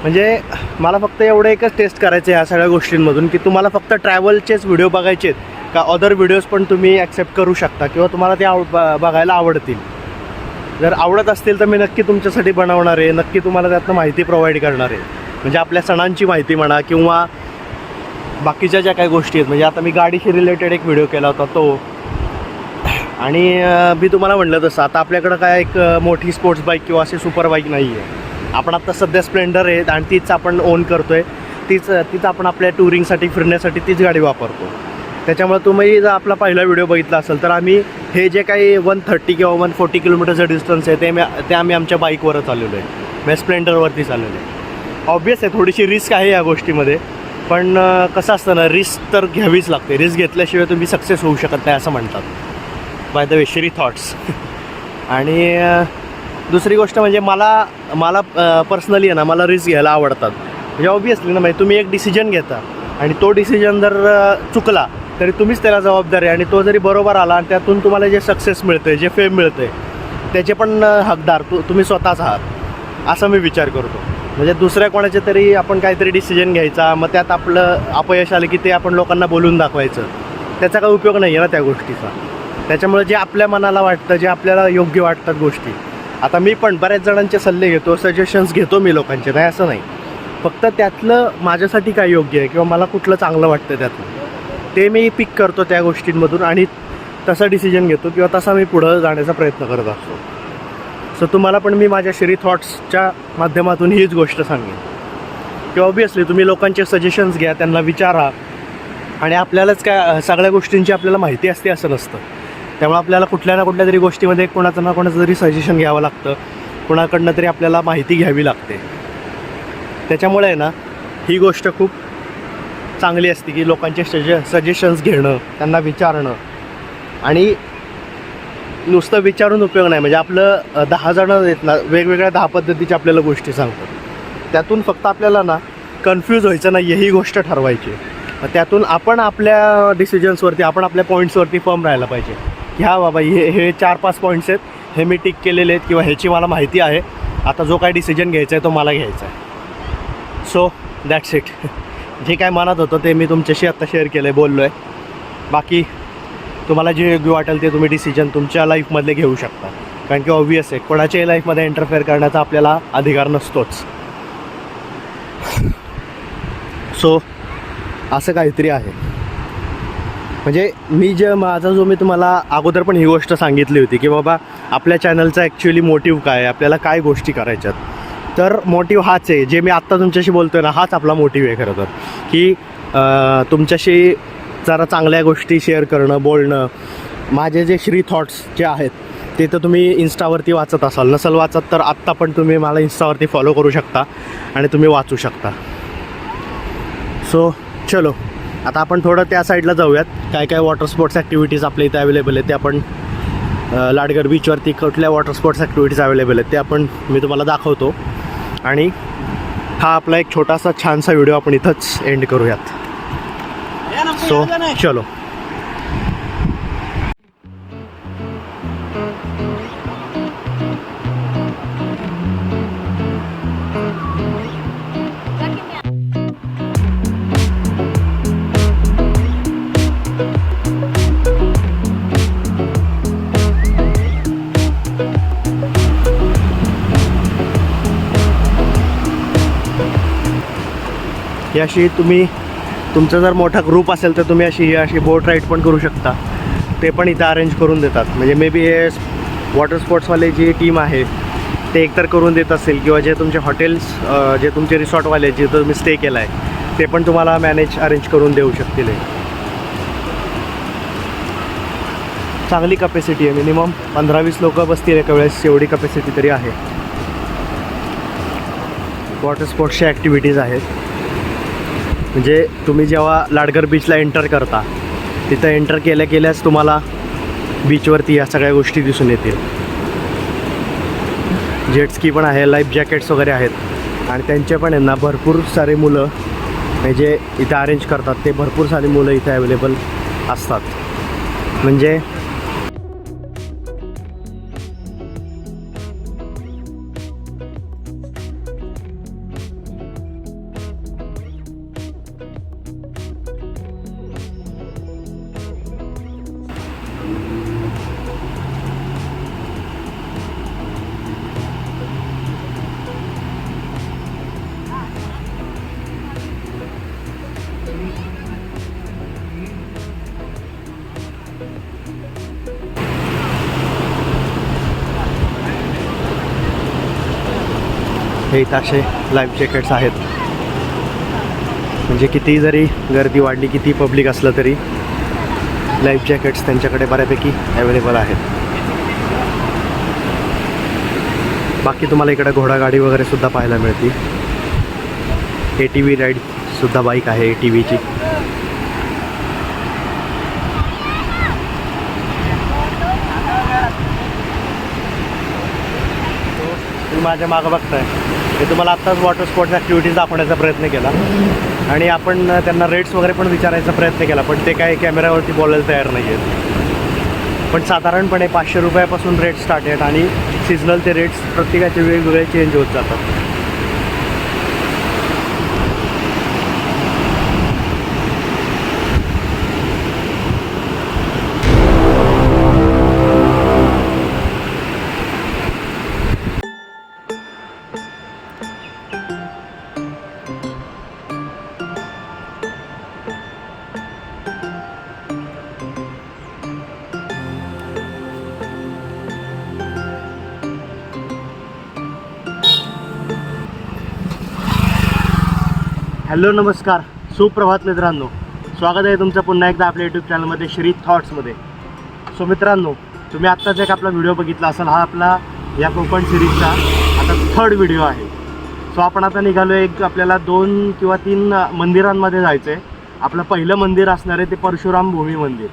म्हणजे मला फक्त एवढं एकच टेस्ट करायचं आहे ह्या सगळ्या गोष्टींमधून की तुम्हाला फक्त ट्रॅव्हलचेच व्हिडिओ बघायचे आहेत का अदर व्हिडिओज पण तुम्ही ॲक्सेप्ट करू शकता किंवा तुम्हाला ते बघायला आवडतील. जर आवडत असतील तर मी नक्की तुमच्यासाठी बनवणार आहे, नक्की तुम्हाला त्यातनं माहिती प्रोव्हाइड करणार आहे. म्हणजे आपल्या सणांची माहिती म्हणा किंवा बाकीच्या ज्या काही गोष्टी आहेत. म्हणजे आता मी गाडीशी रिलेटेड एक व्हिडिओ केला होता तो. आणि मी तुम्हाला म्हटलं तसं आता आपल्याकडं काय एक मोठी स्पोर्ट्स बाईक किंवा अशी सुपर बाईक नाही आहे. आपण आत्ता सध्या स्प्लेंडर आहेत आणि तीच आपण ओन करतो आहे. तीच आपण आपल्या टुरिंगसाठी, फिरण्यासाठी तीच गाडी वापरतो. त्याच्यामुळे तुम्ही जर आपला पहिला व्हिडिओ बघितला असेल तर आम्ही हे जे काही 130 किंवा 140 किलोमीटरचं डिस्टन्स आहे ते आम्ही आमच्या बाईकवरच चाललेलो आहे, म्हणजे स्प्लेंडरवरती चाललेलो आहे. ऑब्वियस आहे थोडीशी रिस्क आहे या गोष्टीमध्ये, पण कसं असतं ना, रिस्क तर घ्यावीच लागते. रिस्क घेतल्याशिवाय तुम्ही सक्सेस होऊ शकत नाही असं म्हणतात. By the way, Shri thoughts. आणि दुसरी गोष्ट म्हणजे मला पर्सनली आहे ना, मला रिस्क घ्यायला आवडतात. म्हणजे ऑब्वियसली ना, म्हणजे तुम्ही एक डिसिजन घेता आणि तो डिसिजन जर चुकला तरी तुम्हीच त्याला जबाबदार आहे. आणि तो जरी बरोबर आला आणि त्यातून तुम्हाला जे सक्सेस मिळतं आहे, जे फेम मिळतं आहे, त्याचे पण हकदार तुम्ही स्वतःच आहात, असं मी विचार करतो. म्हणजे दुसऱ्या कोणाचे तरी आपण काहीतरी डिसिजन घ्यायचा, मग त्यात आपलं अपयश आलं की ते आपण लोकांना बोलून दाखवायचं, त्याचा काही उपयोग नाही आहे ना त्या गोष्टीचा. त्याच्यामुळे जे आपल्या मनाला वाटतं, जे आपल्याला योग्य वाटतात गोष्टी, आता मी पण बऱ्याच जणांचे सल्ले घेतो, सजेशन्स घेतो मी लोकांचे, नाही असं नाही. फक्त त्यातलं माझ्यासाठी काय योग्य आहे किंवा मला कुठलं चांगलं वाटतं त्यातलं ते मी पिक करतो त्या गोष्टींमधून आणि तसा डिसिजन घेतो किंवा तसा मी पुढं जाण्याचा प्रयत्न करत असतो. सो तुम्हाला पण मी माझ्या श्री थॉट्सच्या माध्यमातून हीच गोष्ट सांगेन की ऑब्वियसली तुम्ही लोकांचे सजेशन्स घ्या, त्यांना विचारा, आणि आपल्यालाच काय सगळ्या गोष्टींची आपल्याला माहिती असते असं नसतं. त्यामुळे आपल्याला कुठल्या ना कुठल्या तरी गोष्टीमध्ये कोणाचं ना कोणाचं तरी सजेशन घ्यावं लागतं, कोणाकडनं तरी आपल्याला माहिती घ्यावी लागते. त्याच्यामुळे आहे ना ही गोष्ट खूप चांगली असते की लोकांचे सजेशन्स घेणं, त्यांना विचारणं. आणि नुसतं विचारून उपयोग नाही. म्हणजे आपलं 10 जणं आहेत ना, वेगवेगळ्या 10 पद्धतीच्या आपल्याला गोष्टी सांगतात. त्यातून फक्त आपल्याला ना कन्फ्यूज व्हायचं नाही, ही गोष्ट ठरवायची. त्यातून आपण आपल्या डिसिजन्सवरती, आपण आपल्या पॉईंट्सवरती फर्म राहायला पाहिजे की हा बाबा हे 4-5 पॉईंट्स आहेत, हे मी टिक केलेले आहेत किंवा ह्याची मला माहिती आहे, आता जो काय डिसिजन घ्यायचा आहे तो मला घ्यायचा आहे. So that's it. जे काय मनात होतं ते मी तुमच्याशी आत्ता शेअर केलं आहे, बोललो आहे. बाकी तुम्हाला जे योग्य वाटेल ते तुम्ही डिसिजन तुमच्या लाईफमधले घेऊ शकता. कारण की ऑब्वियस आहे, कोणाच्याही लाईफमध्ये इंटरफेअर करण्याचा आपल्याला अधिकार नसतोच. सो असं काहीतरी आहे. म्हणजे माझा जो मी तुम्हाला अगोदर पण ही गोष्ट सांगितली होती की बाबा आपल्या चॅनलचा ॲक्च्युली मोटिव्ह काय आहे, आपल्याला काय गोष्टी करायच्यात. तर मोटिव्ह हाच आहे, जे मी आत्ता तुमच्याशी बोलतो आहे ना, हाच आपला मोटिव्ह आहे खरं तर. की तुमच्याशी जरा चांगल्या गोष्टी शेअर करणं, बोलणं. माझे जे थॉट्स जे आहेत ते तर तुम्ही इन्स्टावरती वाचत असाल, नसेल वाचत तर आत्ता पण तुम्ही मला इन्स्टावरती फॉलो करू शकता आणि तुम्ही वाचू शकता. सो चलो, आता आपण थोडं त्या साईडला जाऊयात. काय काय वॉटर स्पोर्ट्स ॲक्टिव्हिटीज आपल्या इथे अवेलेबल आहेत ते आपण लाडगर बीचवरती कुठल्या वॉटर स्पोर्ट्स ॲक्टिव्हिटीज अवेलेबल आहेत ते आपण मी तुम्हाला दाखवतो. आणि हा आपला एक छोटासा छानसा व्हिडिओ आपण इथंच एंड करूयात. सो चलो. ही अशी तुमचा जर मोठा ग्रुप असेल तर तुम्ही अशी बोट राईड पण करू शकता. ते पण इथं अरेंज करून देतात. म्हणजे मे बी हे वॉटर स्पोर्ट्सवाले जी टीम आहे ते एकतर करून देत असेल, किंवा जे तुमचे हॉटेल्स, जे तुमचे रिसॉर्टवाले जे तुम्ही स्टे केला आहे ते पण तुम्हाला अरेंज करून देऊ शकतील. चांगली कपॅसिटी आहे, मिनिमम 15-20 लोक बसतील एका वेळेस, एवढी कपॅसिटी तरी आहे. वॉटर स्पोर्ट्सच्या ॲक्टिव्हिटीज आहेत. म्हणजे तुम्ही जेव्हा लाडगर बीचला एंटर करता, तिथं एंटर केल्याच तुम्हाला बीचवरती या सगळ्या गोष्टी दिसून येतील. जेटस्की पण आहे, लाईफ जॅकेट्स वगैरे आहेत. आणि त्यांचे पण आहे ना भरपूर सारे मुलं म्हणजे इथं अरेंज करतात. ते भरपूर सारी मुलं इथे अवेलेबल असतात. म्हणजे हे इथं असे लाईफ जॅकेट्स आहेत. म्हणजे किती जरी गर्दी वाढली, किती पब्लिक असलं तरी लाईफ जॅकेट्स त्यांच्याकडे बऱ्यापैकी अवेलेबल आहेत. बाकी तुम्हाला इकडे घोडागाडी वगैरे सुद्धा पाहायला मिळते. ATV राईडसुद्धा बाईक आहे ATVची. तुम्ही माझ्या मागं बघताय, मी तुम्हाला आत्ताच वॉटर स्पोर्ट्स ॲक्टिव्हिटीज दाखवण्याचा प्रयत्न केला आणि आपण त्यांना रेट्स वगैरे पण विचारायचा प्रयत्न केला, पण ते काय कॅमेऱ्यावरती बोलायला तयार नाही आहेत. पण साधारणपणे 500 रुपयापासून रेट स्टार्ट आहेत आणि सिजनल ते रेट्स प्रत्येकाचे वेगवेगळे चेंज होत जातात. हॅलो नमस्कार, सुप्रभात मित्रांनो. स्वागत आहे तुमचं पुन्हा एकदा आपल्या यूट्यूब चॅनलमध्ये श्री थॉट्समध्ये. सो मित्रांनो, तुम्ही आत्ताच एक आपला व्हिडिओ बघितला असेल. हा आपला या कोकण सिरीजचा आता 3rd व्हिडिओ आहे. सो आपण आता निघालो एक आपल्याला 2 किंवा 3 मंदिरांमध्ये जायचं आहे. आपलं पहिलं मंदिर असणार आहे ते परशुराम भूमी मंदिर.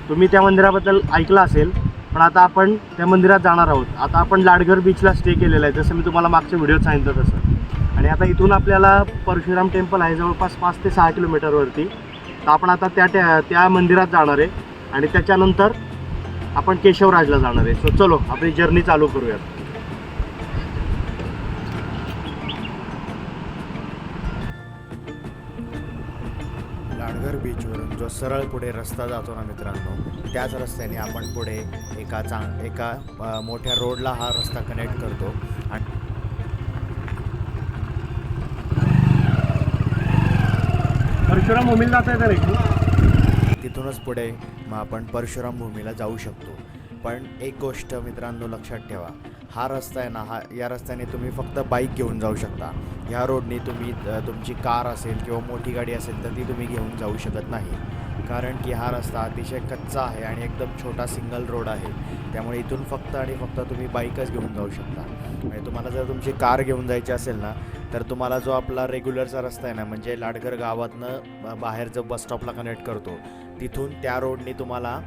तुम्ही त्या मंदिराबद्दल ऐकलं असेल, पण आता आपण त्या मंदिरात जाणार आहोत. आता आपण लाडघर बीचला स्टे केलेला आहे, जसं मी तुम्हाला मागच्या व्हिडिओत सांगितलं तसं. आणि आता इथून आपल्याला परशुराम टेम्पल आहे जवळपास 5 ते 6 किलोमीटरवरती. तर आपण आता त्या मंदिरात जाणार आहे आणि त्याच्यानंतर आपण केशवराजला जाणार आहे. सो चलो आपली जर्नी चालू करूयात. लाडघर बीचवरून जो सरळ पुढे रस्ता जातो ना मित्रांनो, त्याच रस्त्याने आपण पुढे एका मोठ्या रोडला हा रस्ता कनेक्ट करतो. आणि परशुराम भूमीला जात आहे तर तिथूनच पुढे मग आपण परशुराम भूमीला जाऊ शकतो. पण एक गोष्ट मित्रांनो लक्षात ठेवा, हा रस्ता आहे ना, या रस्त्याने तुम्ही फक्त बाईक घेऊन जाऊ शकता. ह्या रोडने तुम्ही तुमची कार असेल किंवा मोठी गाडी असेल तर ती तुम्ही घेऊन जाऊ शकत नाही. कारण की हा रस्ता अतिशय कच्चा आहे आणि एकदम छोटा सिंगल रोड आहे. त्यामुळे इथून फक्त आणि फक्त तुम्ही बाईकच घेऊन जाऊ शकता. म्हणजे तुम्हाला जर तुमची कार घेऊन जायची असेल ना, तर तुम्हाला जो आपला रेग्युलरचा रस्ता आहे ना, म्हणजे लाडघर गावातनं बाहेर जो बसस्टॉपला कनेक्ट करतो, तिथून त्या रोडने तुम्हाला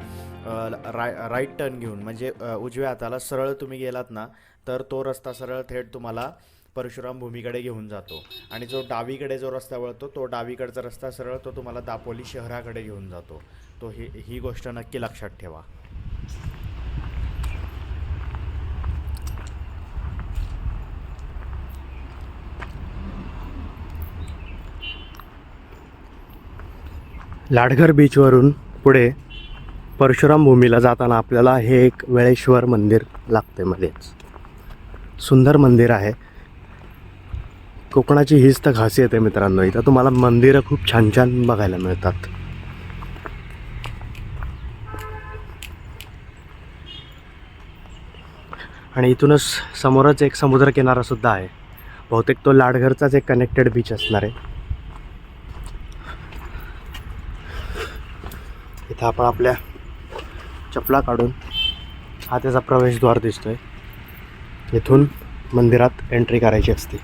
राईट टर्न घेऊन म्हणजे उजव्या हाताला सरळ तुम्ही गेलात ना, तर तो रस्ता सरळ थेट तुम्हाला परशुराम भूमीकडे घेऊन जातो. आणि जो डावीकडे जो रस्ता वळतो, तो डावीकडचा रस्ता सरळ तो तुम्हाला दापोली शहराकडे घेऊन जातो. तो ही गोष्ट नक्की लक्षात ठेवा. लाडघर बीचवरून पुढे परशुराम भूमीला जाताना आपल्याला हे एक वेळेश्वर मंदिर लागते. मध्येच सुंदर मंदिर आहे. कोकणाची हीच तर खासियत आहे मित्रांनो, इथं तुम्हाला मंदिरं खूप छान छान बघायला मिळतात. आणि इथूनच समोरच एक समुद्रकिनारा सुद्धा आहे. बहुतेक तो लाडघरचाच एक कनेक्टेड बीच असणार आहे. इथं आपण आपल्या चपला काढून हा त्याचा प्रवेशद्वार दिसतोय. इथून मंदिरात एंट्री करायची असते.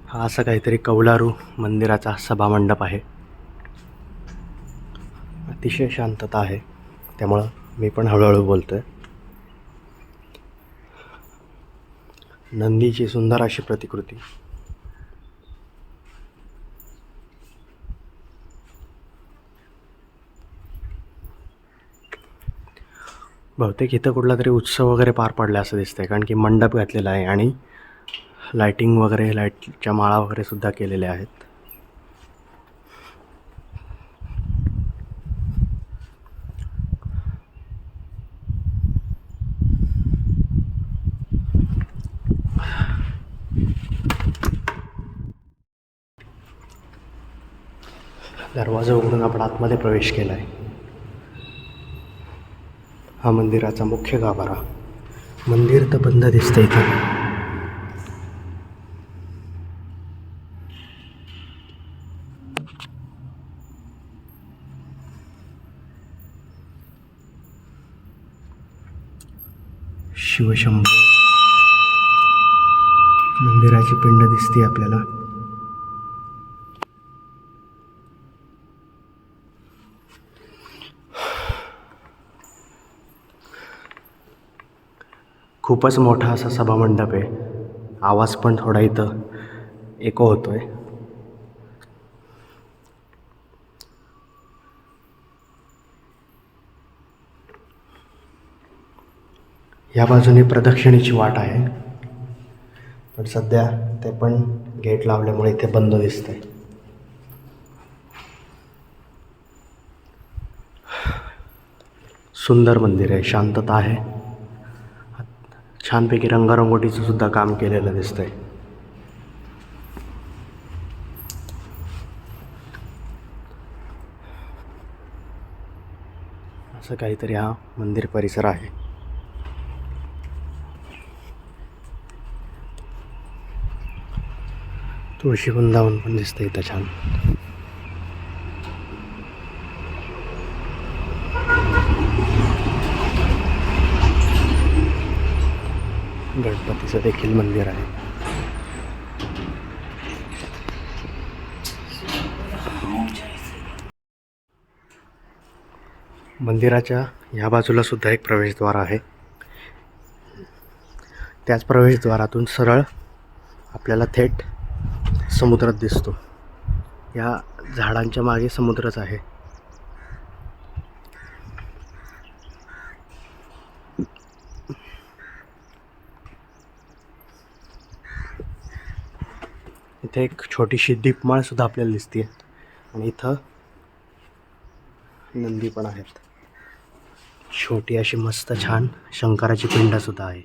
हा असं काहीतरी कौलारू मंदिराचा सभामंडप आहे. अतिशय शांतता आहे, त्यामुळं मी पण हळूहळू बोलतोय. नंदीची सुंदर अशी प्रतिकृती. बहुतेक इथं कुठला तरी उत्सव वगैरे पार पडला असं दिसतंय, कारण की मंडप घातलेला आहे आणि लाईटिंग वगैरे, लाईटच्या माळा वगैरे सुद्धा केलेल्या आहेत. दरवाजा उघडून आपण आतमध्ये प्रवेश केला आहे. हा मंदिराचा मुख्य गाभारा. मंदिर तर बंद दिसतंय इथं. शिवशंभू मंदिराची पिंड दिसते आपल्याला. खूपच मोठा असा सभामंडप आहे. आवाज पण थोडा इथं एको होतोय. या बाजूने प्रदक्षिणेची वाट आहे, पण सध्या ते पण गेट लावल्यामुळे इथे बंद दिसतंय. सुंदर मंदिर आहे, शांतता आहे. छानपैकी रंगरंगोटीचं सुद्धा काम केलेलं असं काहीतरी हा मंदिर परिसर आहे. तुळशी वृंदावन पण दिसतं इथं छान. गणपतीचं देखील मंदिर आहे. मंदिराच्या ह्या बाजूला सुद्धा एक प्रवेशद्वार आहे. त्याच प्रवेशद्वारातून सरळ आपल्याला थेट समुद्रात दिसतो. या झाडांच्या मागे समुद्रच आहे. इथे एक छोटीशी दीपमाळ सुद्धा आपल्याला दिसते आणि इथं नंदी पण आहेत. छोटी अशी मस्त छान शंकराची पिंड सुद्धा आहे.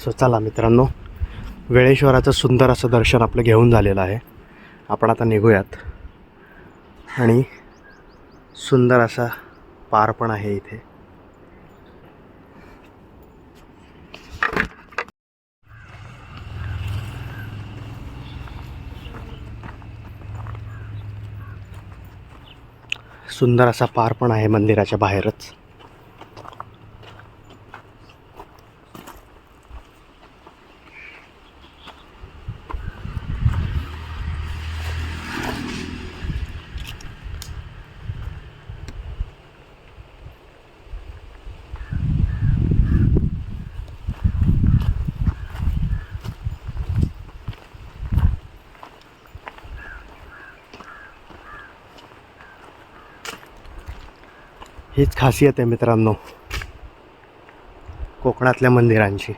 सो चला मित्रांनो, वेळेश्वराचं सुंदर असं दर्शन आपलं घेऊन झालेलं आहे. आपण आता निघूयात. आणि सुंदर असा पार पण आहे इथे. सुंदर असा पार पण आहे मंदिराच्या बाहेरच. हीच खासियत आहे मित्रांनो कोकणातल्या मंदिरांची.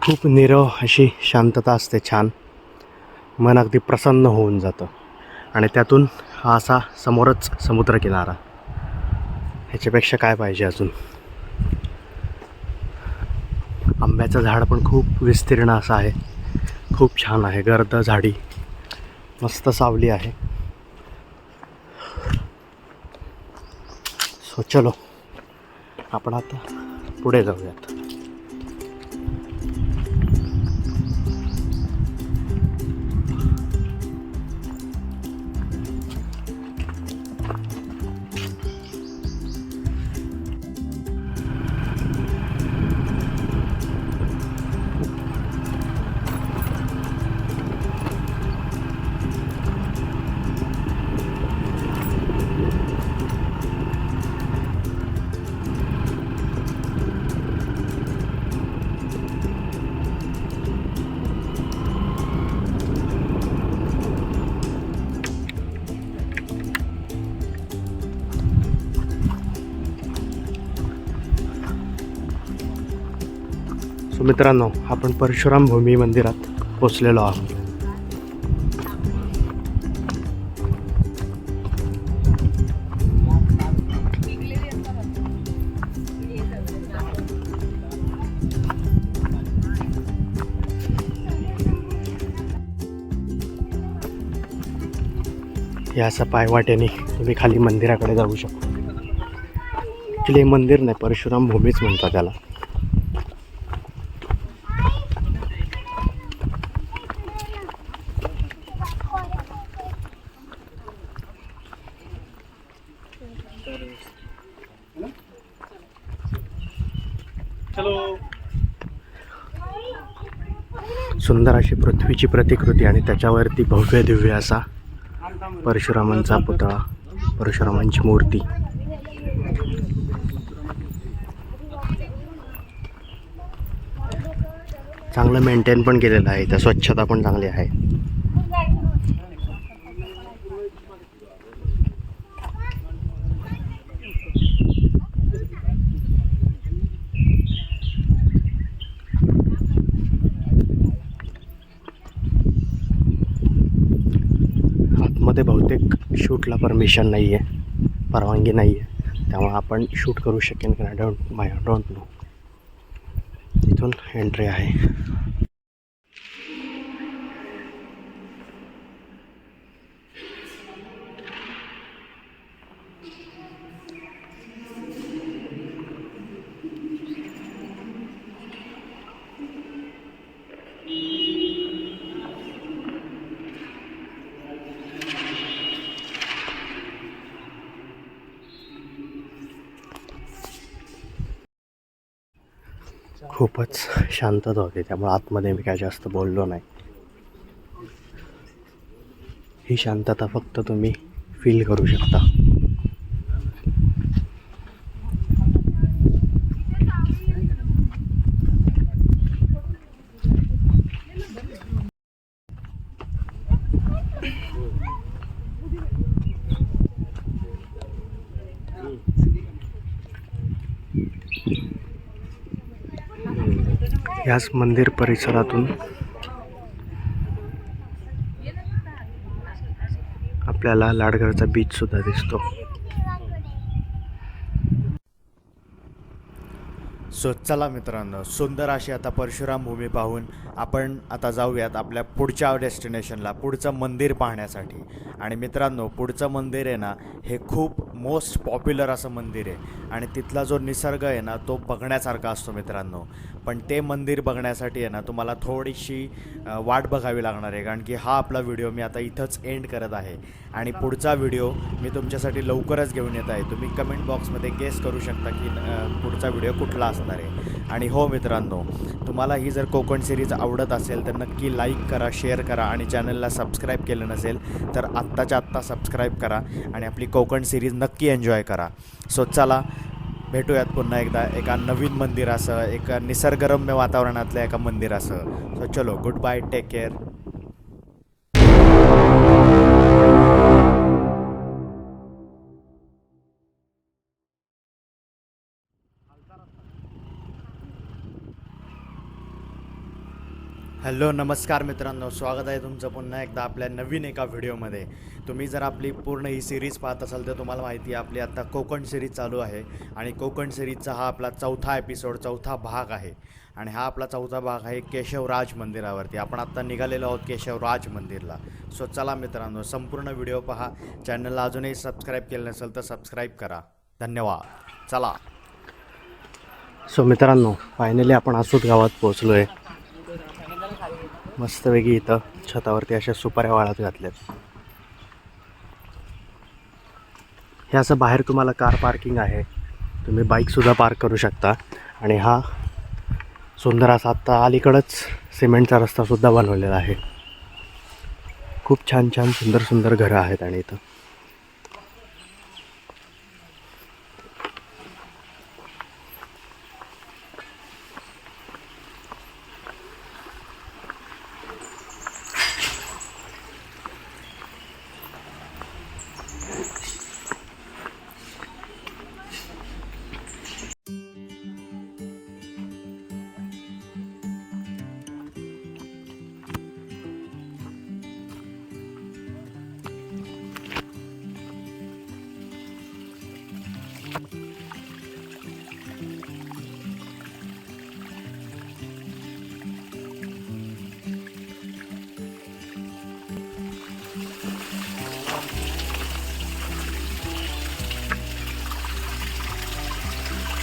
खूप नीरव अशी शांतता असते, छान. मन अगदी प्रसन्न होऊन जातं. आणि त्यातून हा असा समोरच समुद्रकिनारा. ह्याच्यापेक्षा काय पाहिजे अजून. आंब्याचं झाड पण खूप विस्तीर्ण असं आहे. खूप छान आहे. गर्द झाडी, मस्त सावली आहे. सो चलो आपण आता पुढे जाऊयात. सो मित्रांनो, आपण परशुराम भूमी मंदिरात पोचलेलो आहोत. या असं पायवाटेने तुम्ही खाली मंदिराकडे जाऊ शकता. ॲक्च्युली हे मंदिर नाही, परशुराम भूमीच म्हणतात त्याला. सुंदर अशी पृथ्वीची प्रतिकृती आणि त्याच्यावरती भव्य दिव्य असा परशुरामांचा पुतळा, परशुरामांची मूर्ती. चांगलं मेंटेन पण केलेलं आहे. त्या स्वच्छता पण चांगली आहे. आतमध्ये बहुतेक शूटला परमिशन नाही आहे, परवानगी नाही आहे, त्यामुळे आपण शूट करू शकेन की नाही डोंट नो. इथून एंट्री आहे. खूपच शांतता होती, त्यामुळे आतमध्ये मी काय जास्त बोललो नाही. ही शांतता फक्त तुम्ही फील करू शकता. याच मंदिर परिसरातून आपल्याला लाडघरचा बीच सुद्धा दिसतो. सो चला मित्रांनो, सुंदर अशी आता परशुराम भूमी पाहून आपण आता जाऊयात आपल्या पुढच्या डेस्टिनेशनला, पुढचं मंदिर पाहण्यासाठी. आणि मित्रांनो, पुढचं मंदिर आहे ना, हे खूप मोस्ट पॉप्युलर असं मंदिर आहे आणि तिथला जो निसर्ग आहे ना, तो बघण्यासारखा असतो मित्रांनो. पण ते मंदिर बघण्यासाठी आहे ना, तुम्हाला थोडीशी वाट बघावी लागणार आहे, कारण की हा आपला व्हिडिओ मी आता इथंच एंड करत आहे आणि पुढचा व्हिडिओ मी तुमच्यासाठी लवकरच घेऊन येत आहे. तुम्ही कमेंट बॉक्समध्ये गेस करू शकता की पुढचा व्हिडिओ कुठला असणार आहे. आणि हो मित्रांनो, तुम्हाला ही जर कोकण सिरीज आवडत असेल तर नक्की लाईक करा, शेअर करा आणि चॅनलला सबस्क्राईब केलं नसेल तर आत्ताच्या आत्ता सबस्क्राईब करा आणि आपली कोकण सिरीज नक्की एन्जॉय करा. सो चला, भेटूयात पुन्हा एकदा एका नवीन मंदिरासह, एका निसर्गरम्य वातावरणातल्या एका मंदिरासह. सो चलो, good bye, take care. Hello, नमस्कार मित्रांनो, स्वागत आहे तुमचं पुन्हा एकदा आपल्या नवीन एका व्हिडिओमध्ये. तुम्ही जर आपली पूर्ण ही सिरीज पाहत असाल तर तुम्हाला माहिती आहे आपली आता कोकण सिरीज चालू आहे आणि कोकण सिरीजचा हा आपला चौथा एपिसोड, चौथा भाग आहे. आणि हा आपला चौथा भाग आहे केशवराज मंदिरावरती. आपण आत्ता निघालेलो आहोत केशवराज मंदिरला. सो चला मित्रांनो, संपूर्ण व्हिडिओ पहा. चॅनलला अजूनही सबस्क्राईब केलं नसेल तर सबस्क्राईब करा. धन्यवाद. चला. सो मित्रांनो, फायनली आपण आसूत गावात पोहोचलो आहे. मस्तपैकी इथं छतावरती अशा सुपाऱ्या वाळत घातल्यात. हे असं बाहेर तुम्हाला कार पार्किंग आहे, तुम्ही बाईकसुद्धा पार्क करू शकता. आणि हा सुंदर असा आत्ता अलीकडंच सिमेंटचा रस्तासुद्धा बनवलेला आहे. खूप छान छान सुंदर सुंदर घरं आहेत आणि इथं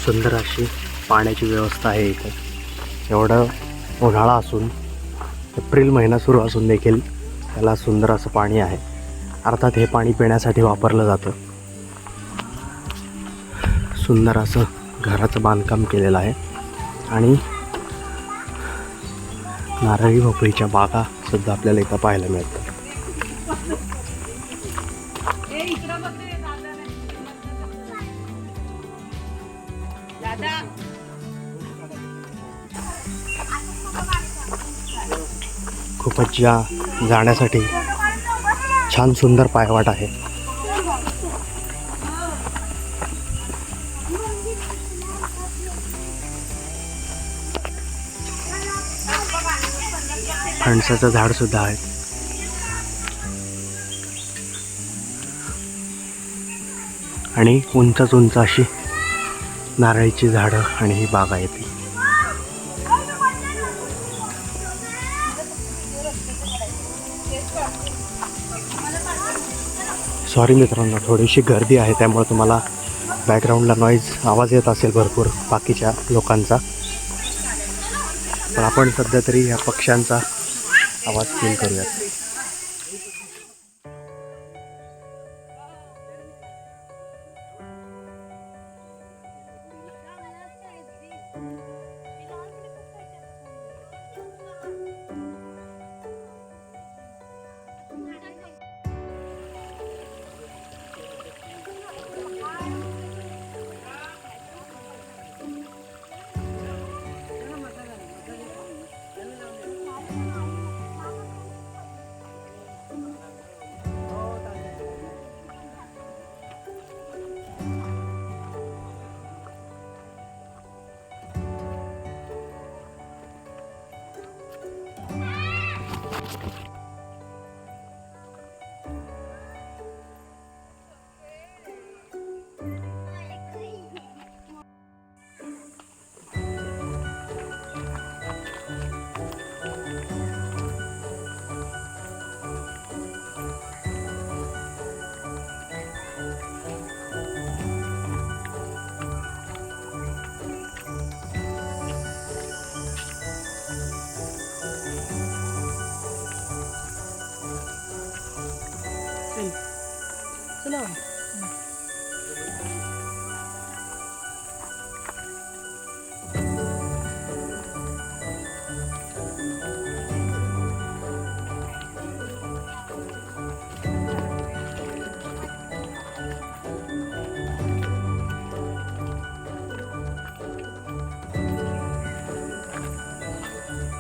सुंदर अशी पाण्याची व्यवस्था आहे इथं. एवढं उन्हाळा असून, एप्रिल महिना सुरू असून देखील त्याला सुंदर असं पाणी आहे. अर्थात हे पाणी पिण्यासाठी वापरलं जातं. सुंदर असं घराचं बांधकाम केलेलं आहे आणि नारळी भोपळीच्या बागा सुद्धा आपल्याला इथं पाहायला मिळतात. खूपच जाण्यासाठी छान सुंदर पायवाट आहे. फणसाचं झाड सुद्धा आहे. आणि उंच उंच अशी नारळीची झाडं आणि ही बाग आहे ती. सॉरी मित्रांनो, थोडीशी गर्दी आहे त्यामुळे तुम्हाला बॅकग्राऊंडला नॉईज आवाज येत असेल भरपूर बाकीच्या लोकांचा, पण आपण सध्या तरी या पक्ष्यांचा आवाज फील करूयात.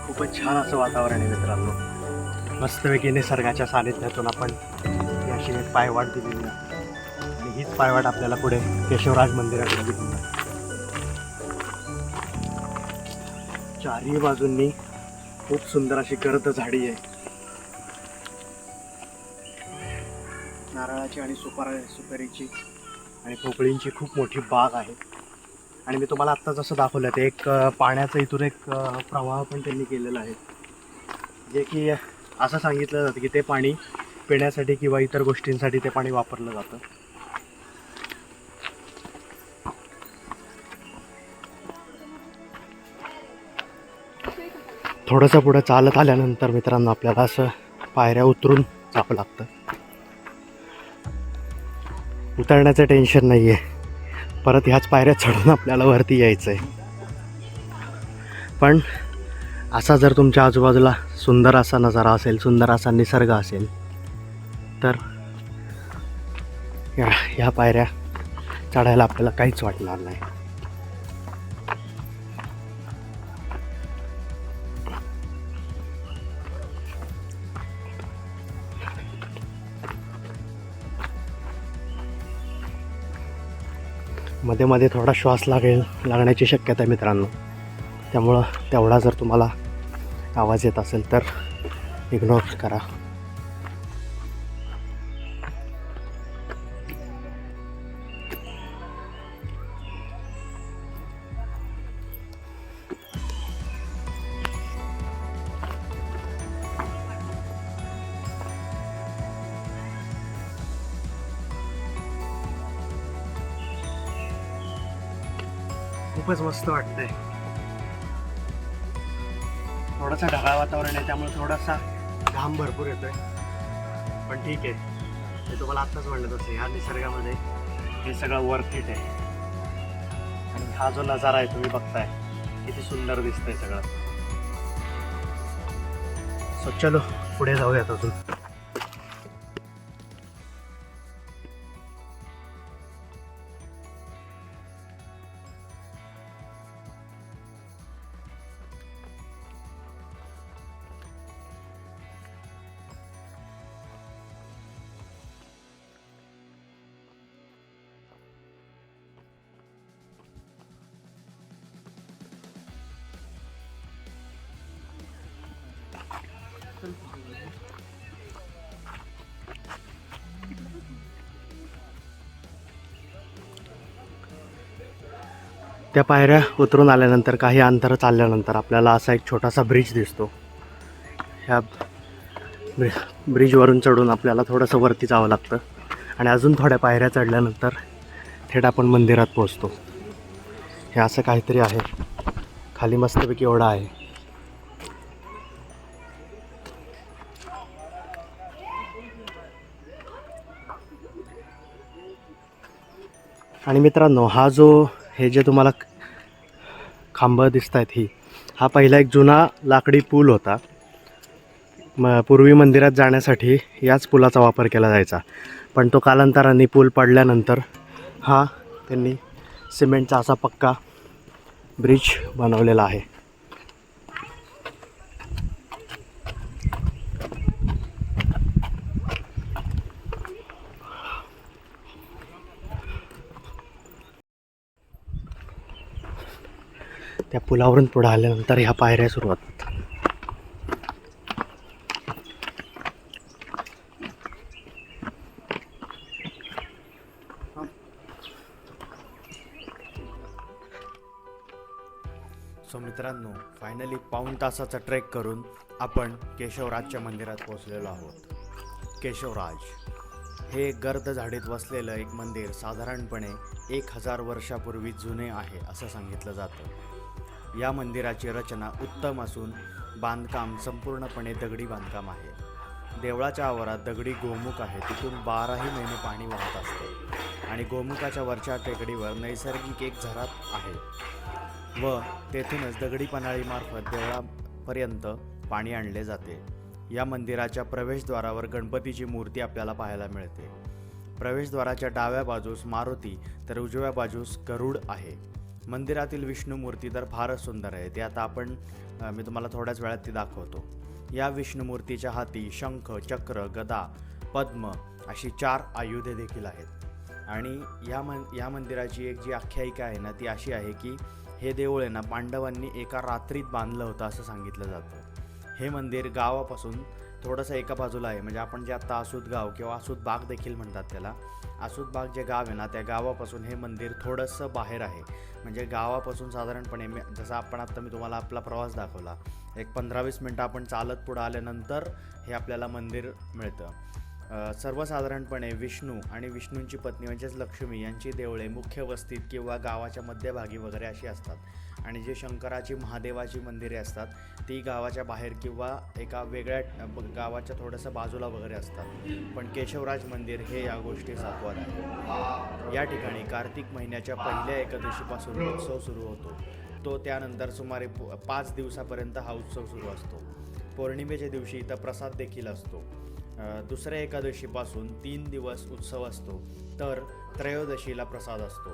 खूपच छान असं वातावरण आहे मित्रांनो. मस्तपैकी निसर्गाच्या सानिध्यातून आपण ही अशी एक पायवाट दिलेली आहे आणि हीच पायवाट आपल्याला पुढे केशवराज मंदिराकडे घेऊन जाते. चारही बाजूंनी खूप सुंदर अशी गर्द झाडी आहे. नारळाची आणि सुपारीची आणि पोकळींची खूप मोठी बाग आहे. आणि मी तुम्हाला आत्ता जसं दाखवलं ते एक पाण्याचा इथून एक प्रवाह पण त्यांनी केलेला आहे, जे की असं सांगितलं जातं की ते पाणी पिण्यासाठी किंवा इतर गोष्टींसाठी ते पाणी वापरलं जातं. थोडंसं पुढं चालत आल्यानंतर मित्रांनो आपल्याला असं पायऱ्या उतरून जावं लागतं. उतरण्याचं टेन्शन नाही आहे, परत ह्याच पायऱ्या चढून आपल्याला वरती यायचं आहे. पण असा जर तुमच्या आजूबाजूला सुंदर असा नजारा असेल, सुंदर असा निसर्ग असेल, तर ह्या पायऱ्या चढायला आपल्याला काहीच वाटणार नाही. मध्ये मध्ये थोडा श्वास लागण्याची शक्यता आहे मित्रांनो, त्यामुळं तेवढा जर तुम्हाला आवाज येत असेल तर इग्नोर करा. खूपच मस्त वाटतंय. थोडंसं ढगाळ वातावरण आहे त्यामुळे थोडासा घाम भरपूर येतोय, पण ठीक आहे. मी तुम्हाला आत्ताच म्हणलं तसं ह्या निसर्गामध्ये हे सगळं वर्थ इट आहे. आणि हा जो नजारा आहे तुम्ही बघताय किती सुंदर दिसतंय सगळं. सो चलो पुढे जाऊयात अजून. त्या पायऱ्या उतरून आल्यानंतर काही अंतर चालल्यानंतर आपल्याला असा एक छोटासा ब्रिज दिसतो. ह्या ब्रिजवरून चढून आपल्याला थोडंसं वरती जावं लागतं आणि अजून थोड्या पायऱ्या चढल्यानंतर थेट आपण मंदिरात पोहोचतो. हे असं काहीतरी आहे. खाली मस्तपैकी ओढा आहे. आणि मित्रांनो, हे जे तुम्हाला खांब दिसत आहेत, हा पहिला एक जुना लाकडी पूल होता. पूर्वी मंदिरात जाण्यासाठी याच पुलाचा वापर केला जायचा, पण तो कालांतराने पूल पडल्यानंतर त्यांनी सिमेंटचा असा पक्का ब्रिज बनवलेला आहे. त्या पुलावरून पुढे आल्यानंतर ह्या पायऱ्या सुरू होतात. सो मित्रांनो, फायनली पाऊण तासाचा ट्रेक करून आपण केशवराजच्या मंदिरात पोहोचलेलो आहोत. केशवराज हे गर्द झाडीत वसलेलं एक मंदिर साधारणपणे 1000 वर्षापूर्वी जुने आहे असं सांगितलं जातं. या मंदिराची रचना उत्तम असून बांधकाम संपूर्णपणे दगडी बांधकाम आहे. देवळाच्या आवारात दगडी गोमुख आहे. तिथून 12ही महिने पाणी वाहत असते आणि गोमुखाच्या वरच्या टेकडीवर नैसर्गिक एक झरा आहे व तेथूनच दगडी पन्हाळीमार्फत देवळापर्यंत पाणी आणले जाते. या मंदिराच्या प्रवेशद्वारावर गणपतीची मूर्ती आपल्याला पाहायला मिळते. प्रवेशद्वाराच्या डाव्या बाजूस मारुती तर उजव्या बाजूस गरुड आहे. मंदिरातील विष्णू मूर्ती तर फारच सुंदर आहे. ते आता मी तुम्हाला थोड्याच वेळात ती दाखवतो. या विष्णू मूर्तीच्या हाती शंख, चक्र, गदा, पद्म अशी 4 आयुधे देखील आहेत. आणि या मंदिराची एक जी आख्यायिका आहे ना, ती अशी आहे की हे देऊळ आहे ना, पांडवांनी एका रात्रीत बांधलं होतं असं सांगितलं जातं. हे मंदिर गावापासून थोडंसं एका बाजूला आहे. म्हणजे आपण जे आत्ता आसूद गाव किंवा आसूद बाग देखील म्हणतात त्याला, आसूद बाग जे गाव आहे ना, त्या गावापासून हे मंदिर थोडंसं बाहेर आहे. म्हणजे गावापासून साधारणपणे जसं मी तुम्हाला आपला प्रवास दाखवला, एक 15-20 मिनटं आपण चालत पुढं आल्यानंतर हे आपल्याला मंदिर मिळतं. सर्वसाधारणपणे विष्णू आणि विष्णूंची पत्नी म्हणजेच लक्ष्मी यांची देवळे मुख्य वस्तीत किंवा गावाच्या मध्यभागी वगैरे अशी असतात. आणि जे शंकराची, महादेवाची मंदिरे असतात ती गावाच्या बाहेर किंवा एका वेगळ्या गावाच्या थोडंसं बाजूला वगैरे असतात. पण केशवराज मंदिर हे या गोष्टी सापवत आहे. या ठिकाणी कार्तिक महिन्याच्या पहिल्या एकादशीपासून उत्सव सुरू होतो. तो त्यानंतर सुमारे 5 दिवसापर्यंत हा उत्सव सुरू असतो. पौर्णिमेच्या दिवशी इथं प्रसाद देखील असतो. दुसऱ्या एकादशीपासून 3 दिवस उत्सव असतो, तर त्रयोदशीला प्रसाद असतो.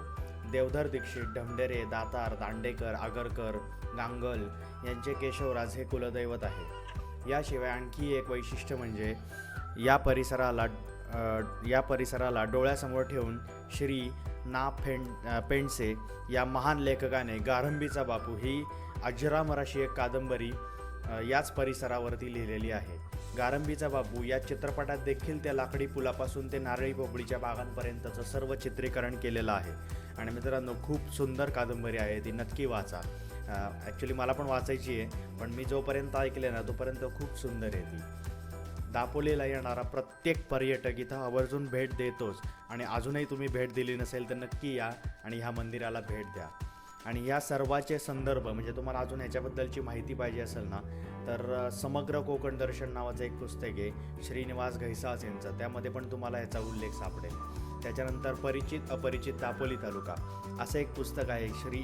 देवधर दीक्षित, ढमढेरे, दातार, दांडेकर, आगरकर, गांगल यांचे केशवराज हे कुलदैवत आहे. याशिवाय आणखी एक वैशिष्ट्य म्हणजे या परिसराला डोळ्यासमोर ठेवून श्री ना. पेंडसे या महान लेखकाने गारंबीचा बापू ही अजरामर अशी एक कादंबरी याच परिसरावरती लिहिलेली आहे. गारंबीचा बापू या चित्रपटात देखील त्या लाकडी पुलापासून ते नारळी पोपळीच्या बागांपर्यंतचं सर्व चित्रीकरण केलेलं आहे. आणि मित्रांनो, खूप सुंदर कादंबरी आहे ती, नक्की वाचा. ॲक्च्युली मला पण वाचायची आहे, पण मी जोपर्यंत ऐकले ना तोपर्यंत खूप सुंदर आहे ती. दापोलीला येणारा प्रत्येक पर्यटक इथं आवर्जून भेट देतोच. आणि अजूनही तुम्ही भेट दिली नसेल तर नक्की या आणि ह्या मंदिराला भेट द्या. आणि ह्या सर्वाचे संदर्भ म्हणजे तुम्हाला अजून ह्याच्याबद्दलची माहिती पाहिजे असेल ना, तर समग्र कोकण दर्शन नावाचं एक पुस्तक आहे श्रीनिवास घैसास यांचं, त्यामध्ये पण तुम्हाला ह्याचा उल्लेख सापडेल. त्याच्यानंतर परिचित अपरिचित दापोली तालुका असं एक पुस्तक आहे श्री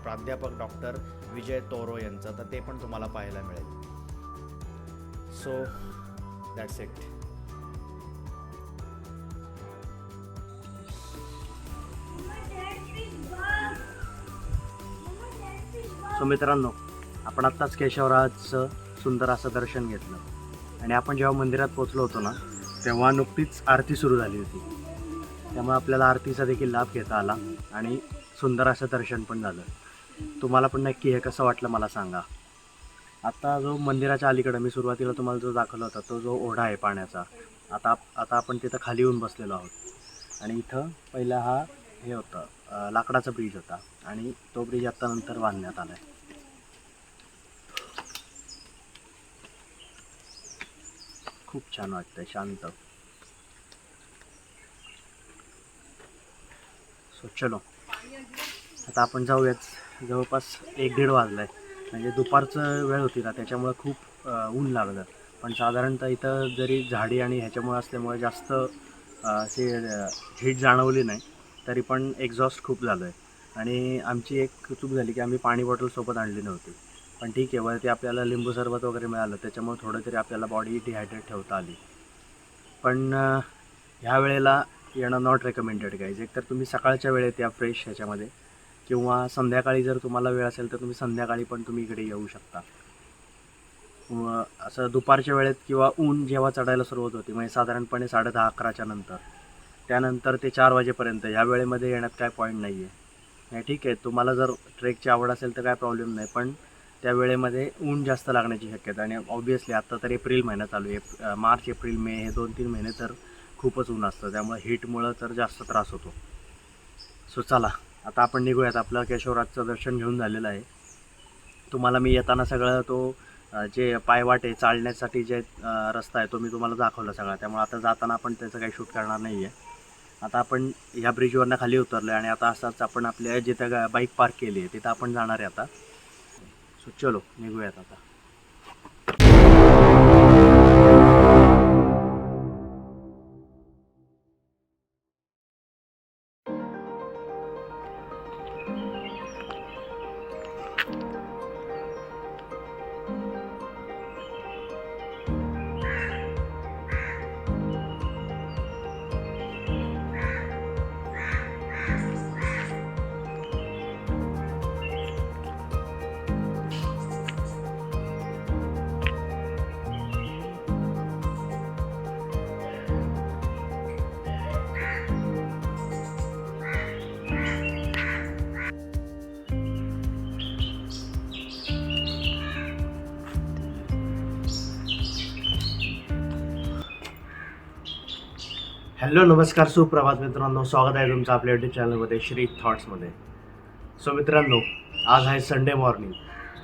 प्राध्यापक डॉक्टर विजय तोरो यांचं, तर ते पण तुम्हाला पाहायला मिळेल. So that's it. सो मित्रांनो, आपण आत्ताच केशवराजचं सुंदर असं दर्शन घेतलं. आणि आपण जेव्हा मंदिरात पोचलो होतो ना, तेव्हा नुकतीच आरती सुरू झाली होती. त्यामुळे आपल्याला आरतीचा देखील लाभ घेता आला आणि सुंदर असं दर्शन पण झालं. तुम्हाला पण नक्की हे कसं वाटलं मला सांगा. आता जो मंदिराच्या अलीकडं मी सुरुवातीला तुम्हाला जो दाखवला होता तो जो ओढा आहे पाण्याचा, आता आपण तिथं खाली येऊन बसलेलो आहोत. आणि इथं पहिला हे होतं लाकडाचा ब्रिज होता आणि तो ब्रिज आता नंतर बांधण्यात आला आहे. खूप छान वाटतंय, शांत. सो चलो आता आपण जाऊयाच. जवळपास 1-1:30 वाजला आहे. म्हणजे दुपारचं वेळ होती ना, त्याच्यामुळं खूप ऊन लागलं. पण साधारणतः इथं जरी झाडी आणि ह्याच्यामुळे असल्यामुळे जास्त असे हीट जाणवली नाही, तरी पण एक्झॉस्ट खूप झालं आहे. आणि आमची एक चूक झाली की आम्ही पाणी बॉटल सोबत आणली नव्हती. पण ठीक आहे, वरती आपल्याला लिंबू सरबत वगैरे मिळालं, त्याच्यामुळे थोडं तरी आपल्याला बॉडी डिहायड्रेट ठेवता आली. पण ह्या वेळेला येणं नॉट रेकमेंडेड गाईज. एकतर तुम्ही सकाळच्या वेळेत या फ्रेश ह्याच्यामध्ये, किंवा संध्याकाळी जर तुम्हाला वेळ असेल तर तुम्ही संध्याकाळी पण तुम्ही इकडे येऊ शकता. असं दुपारच्या वेळेत किंवा ऊन जेव्हा चढायला सुरुवात होती, म्हणजे साधारणपणे 10:30-11च्या नंतर, त्यानंतर ते 4 वाजेपर्यंत ह्या वेळेमध्ये येण्यात काय पॉईंट नाही आहे. नाही ठीक आहे, तुम्हाला जर ट्रेकची आवड असेल तर काय प्रॉब्लेम नाही, पण त्या वेळेमध्ये ऊन जास्त लागण्याची शक्यता. आणि ऑब्व्हियसली आत्ता तर एप्रिल महिना चालू आहे. मार्च, एप्रिल, मे हे 2-3 महिने तर खूपच ऊन असतं, त्यामुळे हीटमुळं तर जास्त त्रास होतो. सो चला आता आपण निघूयात. आपलं केशवराजचं दर्शन घेऊन झालेलं आहे. तुम्हाला मी येताना सगळं तो जे पायवाट आहे, चालण्यासाठी जे रस्ता आहे, तो मी तुम्हाला दाखवला सगळा. त्यामुळे आता जाताना आपण त्याचं काही शूट करणार नाही आहे. आता आपण ह्या ब्रिजवरनं खाली उतरलो आहे आणि आता असाच आपण आपल्या जिथं बाईक पार्क केली आहे तिथं आपण जाणार आहे आता. सो चलो निघूयात आता. हॅलो, नमस्कार, सुप्रभात मित्रांनो. स्वागत आहे तुमचं आपल्या यूट्यूब चॅनलमध्ये, श्री थॉट्समध्ये. सो मित्रांनो, आज आहे संडे मॉर्निंग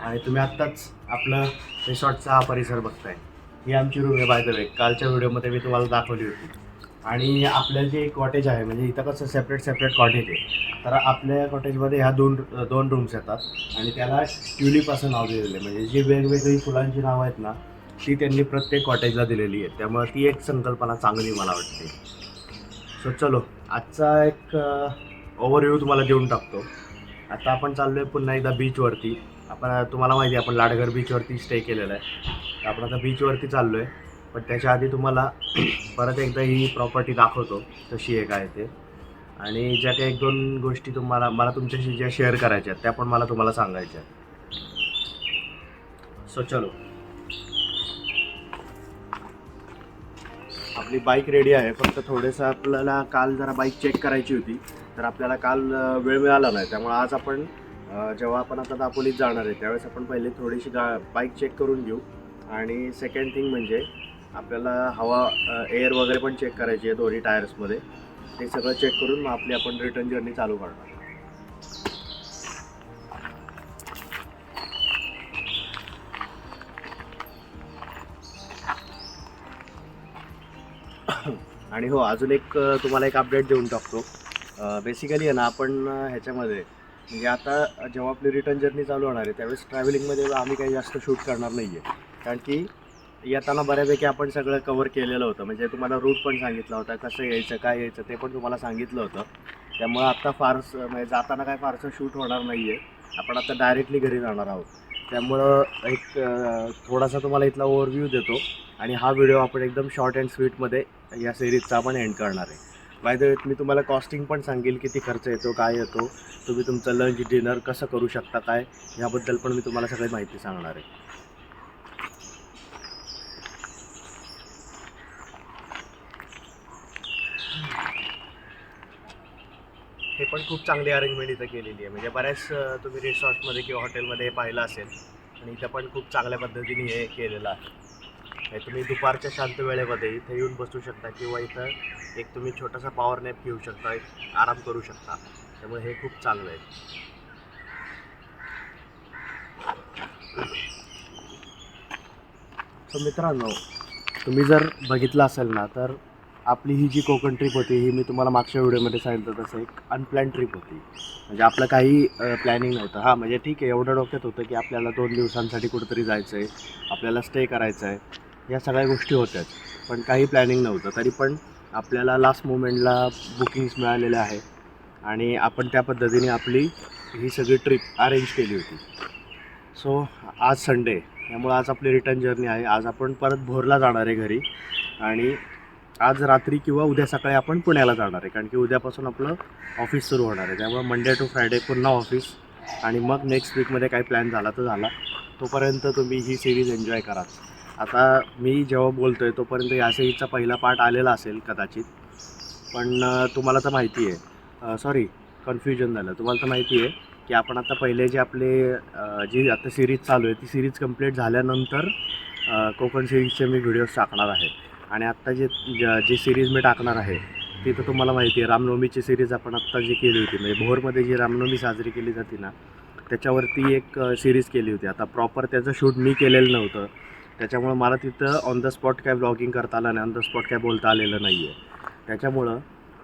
आणि तुम्ही आत्ताच आपलं रिसॉर्टचा हा परिसर बघताय. ही आमची रूम आहे बाय द वे. कालच्या व्हिडिओमध्ये मी तुम्हाला दाखवली होती. आणि आपलं जे कॉटेज आहे, म्हणजे इथं कसं सेपरेट कॉटेज आहे, तर आपल्या कॉटेजमध्ये ह्या दोन रूम्स येतात आणि त्याला ट्युलिप असं नाव दिलेलं आहे. म्हणजे जी वेगवेगळी फुलांची नावं आहेत ना, ती त्यांनी प्रत्येक कॉटेजला दिलेली आहे. त्यामुळे ती एक संकल्पना चांगली मला वाटते. सो चलो आजचा एक ओव्हरव्ह्यू तुम्हाला देऊन टाकतो. आता आपण चाललो आहे पुन्हा एकदा बीचवरती. तुम्हाला माहिती आहे आपण लाडघर बीचवरती स्टे केलेला आहे. तर आपण आता बीचवरती चाललो आहे. पण त्याच्या आधी तुम्हाला परत एकदा ही प्रॉपर्टी दाखवतो कशी आहे काय ते. आणि ज्या काही 1-2 गोष्टी मला तुमच्याशी ज्या शेअर करायच्या आहेत त्या पण मला तुम्हाला सांगायच्या आहेत. सो चलो. आपली बाईक रेडी आहे. फक्त थोडंसं आपल्याला काल जरा बाईक चेक करायची होती, तर आपल्याला काल वेळ मिळाला नाही. त्यामुळे आज आपण जेव्हा आपण आता दापोलीत जाणार आहे त्यावेळेस आपण पहिले थोडीशी बाईक चेक करून घेऊ. आणि सेकंड थिंग म्हणजे आपल्याला हवा एअर वगैरे पण चेक करायची आहे दोन्ही टायर्समध्ये. ते सगळं चेक करून मग आपण रिटर्न जर्नी चालू करणार. आणि हो, अजून एक तुम्हाला एक अपडेट देऊन टाकतो. बेसिकली आहे ना, आपण ह्याच्यामध्ये म्हणजे आता जेव्हा आपली रिटर्न जर्नी चालू होणार आहे त्यावेळेस ट्रॅव्हलिंगमध्ये आम्ही काही जास्त शूट करणार नाही आहे. कारण की येताना बऱ्यापैकी आपण सगळं कवर केलेलं होतं. म्हणजे तुम्हाला रूट पण सांगितला होता, कसं यायचं काय यायचं ते पण तुम्हाला सांगितलं होतं. त्यामुळं आत्ता म्हणजे जाताना काय फारसं शूट होणार नाही आहे. आपण आता डायरेक्टली घरी जाणार आहोत. त्यामुळं एक थोडासा तुम्हाला इथला ओव्हरव्ह्यू देतो आणि हा व्हिडिओ आपण एकदम शॉर्ट अँड स्वीटमध्ये या सिरीजचा आपण एंड करणार आहे. बाय द वे मी तुम्हाला कॉस्टिंग पण सांगेल, किती खर्च येतो, काय येतो, तुम्ही तुमचं लंच डिनर कसं करू शकता काय, ह्याबद्दल पण मी तुम्हाला सगळी माहिती सांगणार आहे. हे पण खूप चांगली अरेंजमेंट इथं केलेली आहे. म्हणजे बऱ्याच तुम्ही रिसॉर्टमध्ये किंवा हॉटेलमध्ये हे पाहिलं असेल, आणि इथं पण खूप चांगल्या पद्धतीने हे केलेलं आहे. तुम्ही दुपारच्या शांत वेळेमध्ये इथे येऊन बसू शकता किंवा इथं एक तुम्ही छोटासा पॉवर नॅप घेऊ शकता, एक आराम करू शकता. त्यामुळे हे खूप चांगलं आहे. तर मित्रांनो, तुम्ही जर बघितलं असेल ना, तर आपली ही जी कोकण ट्रिप होती ही मी तुम्हाला मागच्या व्हिडिओमध्ये सांगितलं तसं एक अनप्लॅन ट्रिप होती. म्हणजे आपलं काही प्लॅनिंग नव्हतं. हां, म्हणजे ठीक आहे, एवढं डोक्यात होतं की आपल्याला 2 दिवसांसाठी कुठेतरी जायचं आहे, आपल्याला स्टे करायचं आहे, या सगळ्या गोष्टी होत्याच. पण काही प्लॅनिंग नव्हतं. तरी पण आपल्याला लास्ट मोमेंटला बुकिंग्स मिळालेल्या आहे आणि आपण त्या पद्धतीने आपली ही सगळी ट्रिप अरेंज केली होती. सो आज संडे, त्यामुळे आज आपली रिटर्न जर्नी आहे. आज आपण परत भोरला जाणार आहे घरी आणि आज रात्री किंवा उद्या सकाळी आपण पुण्याला जाणार आहे, कारण की उद्यापासून आपलं ऑफिस सुरू होणार आहे. त्यामुळे मंडे टू फ्रायडे पुन्हा ऑफिस आणि मग नेक्स्ट वीकमध्ये काही प्लॅन झाला तर झाला. तोपर्यंत तुम्ही ही सिरीज एन्जॉय करा. आता मी जेव्हा बोलतो आहे तोपर्यंत या सिरीजचा पहिला पार्ट आलेला असेल कदाचित, पण तुम्हाला तर माहिती आहे, सॉरी कन्फ्युजन झालं. तुम्हाला तर माहिती आहे की आपण आता पहिले जे आपले जी आता सिरीज चालू आहे ती सिरीज कंप्लीट झाल्यानंतर कोकण सिरीजचे मी व्हिडिओज टाकणार आहे. आणि आत्ता जी सिरीज मी टाकणार आहे ती तर तुम्हाला माहिती आहे, रामनवमीची सिरीज आपण आत्ता जी केली होती, म्हणजे भोरमध्ये जी रामनवमी साजरी केली जाते ना, त्याच्यावरती एक सिरीज केली होती. आता प्रॉपर त्याचं शूट मी केलेलं नव्हतं, त्याच्यामुळं मला तिथं ऑन द स्पॉट काय ब्लॉगिंग करता आलं नाही, ऑन द स्पॉट काय बोलता आलेलं नाही आहे. त्याच्यामुळं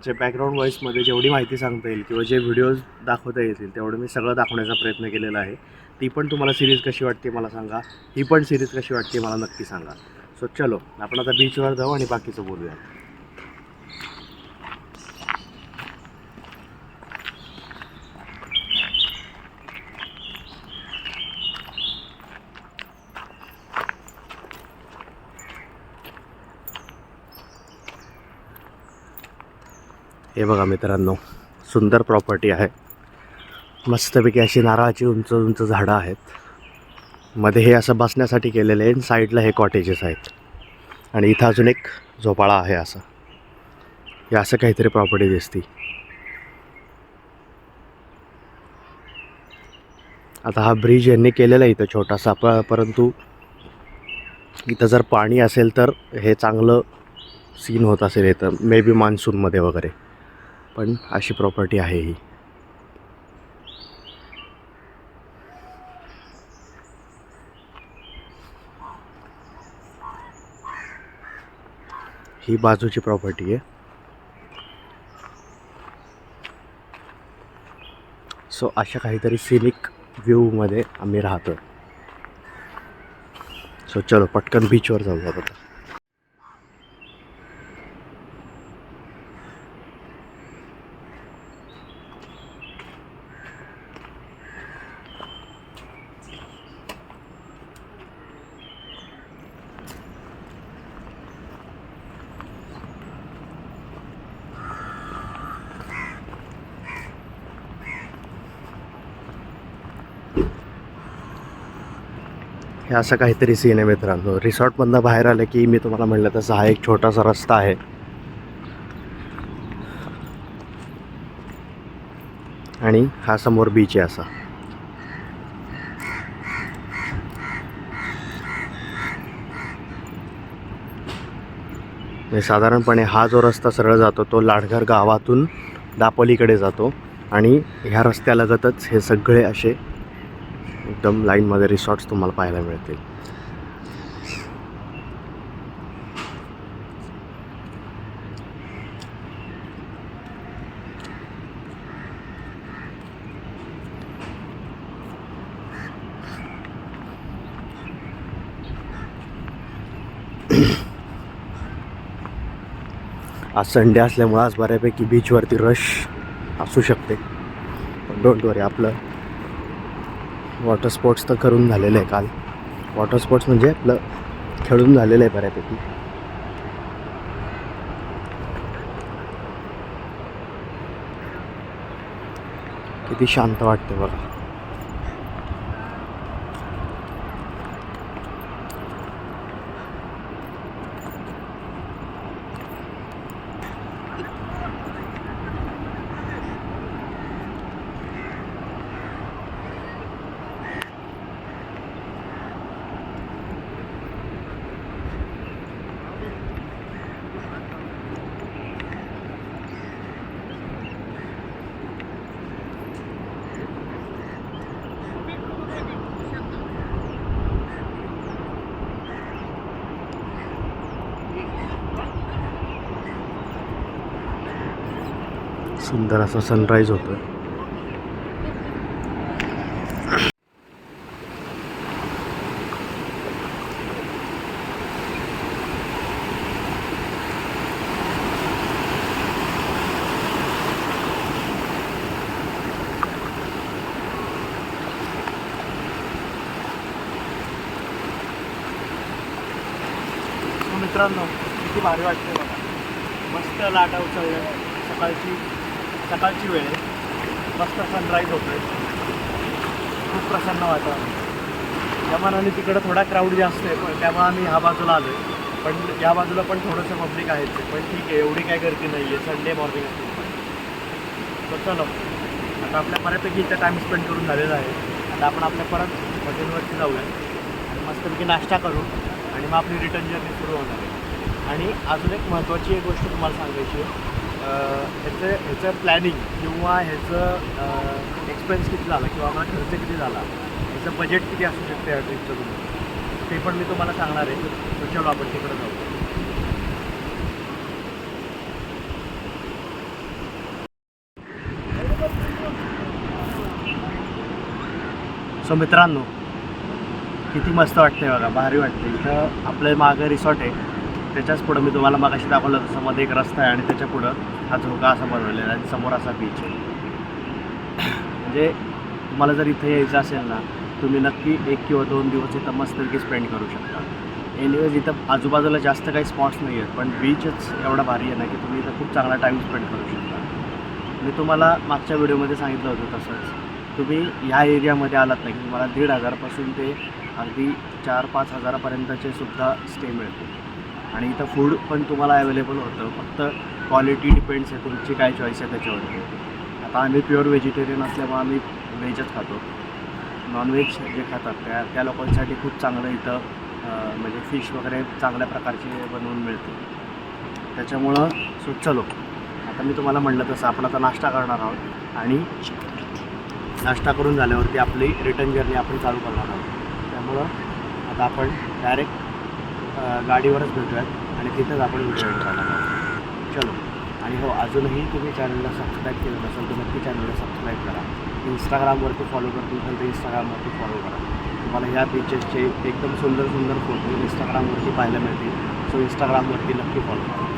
जे बॅकग्राऊंड व्हॉईसमध्ये जेवढी माहिती सांगता येईल किंवा जे व्हिडिओज दाखवता येतील तेवढं मी सगळं दाखवण्याचा प्रयत्न केलेला आहे. ती पण तुम्हाला सिरीज कशी वाटते मला सांगा, ही पण सिरीज कशी वाटते मला नक्की सांगा. सो चलो, आपण आता बीचवर जाऊ आणि बाकीचं बोलूया. हे बघा मित्रांनो, सुंदर प्रॉपर्टी आहे. मस्तपैकी अशी नारळाची उंच उंच झाडं आहेत. मध्ये हे असं बसण्यासाठी केलेलं आहे आणि साईडला हे कॉटेजेस आहेत आणि इथं अजून एक झोपाळा आहे. असं हे असं काहीतरी प्रॉपर्टी दिसती. आता हा ब्रिज यांनी केलेला आहे इथं छोटासा, परंतु इथं जर पाणी असेल तर हे चांगलं सीन होत असेल इथं, मे बी मान्सूनमध्ये वगैरे. पण अशी प्रॉपर्टी आहे ही. ही बाजूची प्रॉपर्टी आहे. सो अशा काहीतरी सिनिक व्ह्यूमध्ये आम्ही राहतो. सो चलो पटकन बीचवर जाऊया आता. हे असं काहीतरी सीन आहे मित्रांनो. रिसॉर्टमधनं बाहेर आलं की मी तुम्हाला म्हटलं तसं हा एक छोटासा रस्ता आहे आणि हा समोर बीच आहे असा. साधारणपणे हा जो रस्ता सरळ जातो तो लाडघर गावातून दापोलीकडे जातो आणि ह्या रस्त्यालगतच हे सगळे असे एकदम लाईनमध्ये रिसॉर्ट्स तुम्हाला पाहायला मिळतील. आज संडे असल्यामुळं आज बऱ्यापैकी बीचवरती रश असू शकते. पण डोंट वरी, आपलं वॉटर स्पोर्ट्स तर करून झालेलं आहे काल. वॉटर स्पोर्ट्स म्हणजे आपलं खेळून झालेलं आहे बऱ्यापैकी. किती शांत वाटते बघा. सुंदर असा सनराईज होतो. मित्रांनो किती भारी वाटते बघा. मस्त लाटा उचलल्या. सकाळची वेळ आहे. मस्त सनराईज होतो आहे. खूप प्रसन्न वातावरण. या मानाने तिकडं थोडा क्राऊड जास्त आहे, पण त्यामुळे आम्ही ह्या बाजूला आलो आहे. पण या बाजूला पण थोडंसं पब्लिक आहेच, पण ठीक आहे, एवढी काय गर्दी नाही आहे. संडे मॉर्निंग असते. तर चलो आता आपल्या बऱ्यापैकी इथं टाईम स्पेंड करून झालेला आहे. आता आपण आपल्या परत हॉटेलवरती जाऊया आणि मस्तपैकी नाश्ता करू आणि मग आपली रिटर्न जर्नी सुरू होणार आहे. आणि अजून एक महत्त्वाची एक गोष्ट तुम्हाला सांगायची आहे. ह्याचं प्लॅनिंग किंवा ह्याचं एक्सपेन्स किती झाला किंवा आम्हाला खर्च किती झाला, ह्याचं बजेट किती असू शकते या ट्रिपचं तुम्ही, ते पण मी तुम्हाला सांगणार आहे. तर चलो आपण तिकडं जाऊ. सो मित्रांनो किती मस्त वाटते बघा, भारी वाटते. इथं आपलं मागं रिसॉर्ट आहे, त्याच्याच पुढं मी तुम्हाला मागाशी दाखवलं तसं मध्ये एक रस्ता आहे आणि त्याच्या पुढं हा झोका असा बनवलेला आहे, समोर असा बीच आहे. म्हणजे तुम्हाला जर इथे यायचं असेल ना, तुम्ही नक्की 1 किंवा 2 दिवस इथं मस्तपैकी स्पेंड करू शकता. एनिवेज इथं आजूबाजूला जास्त काही स्पॉट्स नाही आहेत, पण बीचच एवढा भारी आहे ना की तुम्ही इथं खूप चांगला टाईम स्पेंड करू शकता. मी तुम्हाला मागच्या व्हिडिओमध्ये सांगितलं होतं तसंच, तुम्ही ह्या एरियामध्ये आलात नाही की तुम्हाला 1,500 पासून ते अगदी 4-5 हजारापर्यंतचे सुद्धा स्टे मिळते. आणि इथं फूड पण तुम्हाला अवेलेबल होतं, फक्त क्वालिटी डिपेंड्स आहे तुमची काय चॉईस आहे त्याच्यावरती. आता आम्ही प्युअर व्हेजिटेरियन असल्यामुळे आम्ही व्हेजच खातो. नॉनव्हेज जे खातात त्या लोकांसाठी खूप चांगलं इथं म्हणजे फिश वगैरे चांगल्या प्रकारचे बनवून मिळते. त्याच्यामुळं चलो आता मी तुम्हाला म्हटलं तसं आपण आता नाश्ता करणार आहोत आणि नाश्ता करून झाल्यावरती आपली रिटर्न जर्नी आपण चालू करणार आहोत. त्यामुळं आता आपण डायरेक्ट गाडीवरच भेटूयात आणि तिथंच आपण व्हिडिओ करणार आहोत. चलो. आणि हो, अजूनही तुम्ही चॅनलला सबस्क्राईब केलं नसेल तर नक्की चॅनलला सबस्क्राईब करा. इंस्टाग्रामवरती फॉलो करतो असेल तर इंस्टाग्रामवरती फॉलो करा. तुम्हाला ह्या बीचेसचे एकदम सुंदर सुंदर फोटो इंस्टाग्रामवरती पाहायला मिळतील. सो इंस्टाग्रामवरती नक्की फॉलो करा.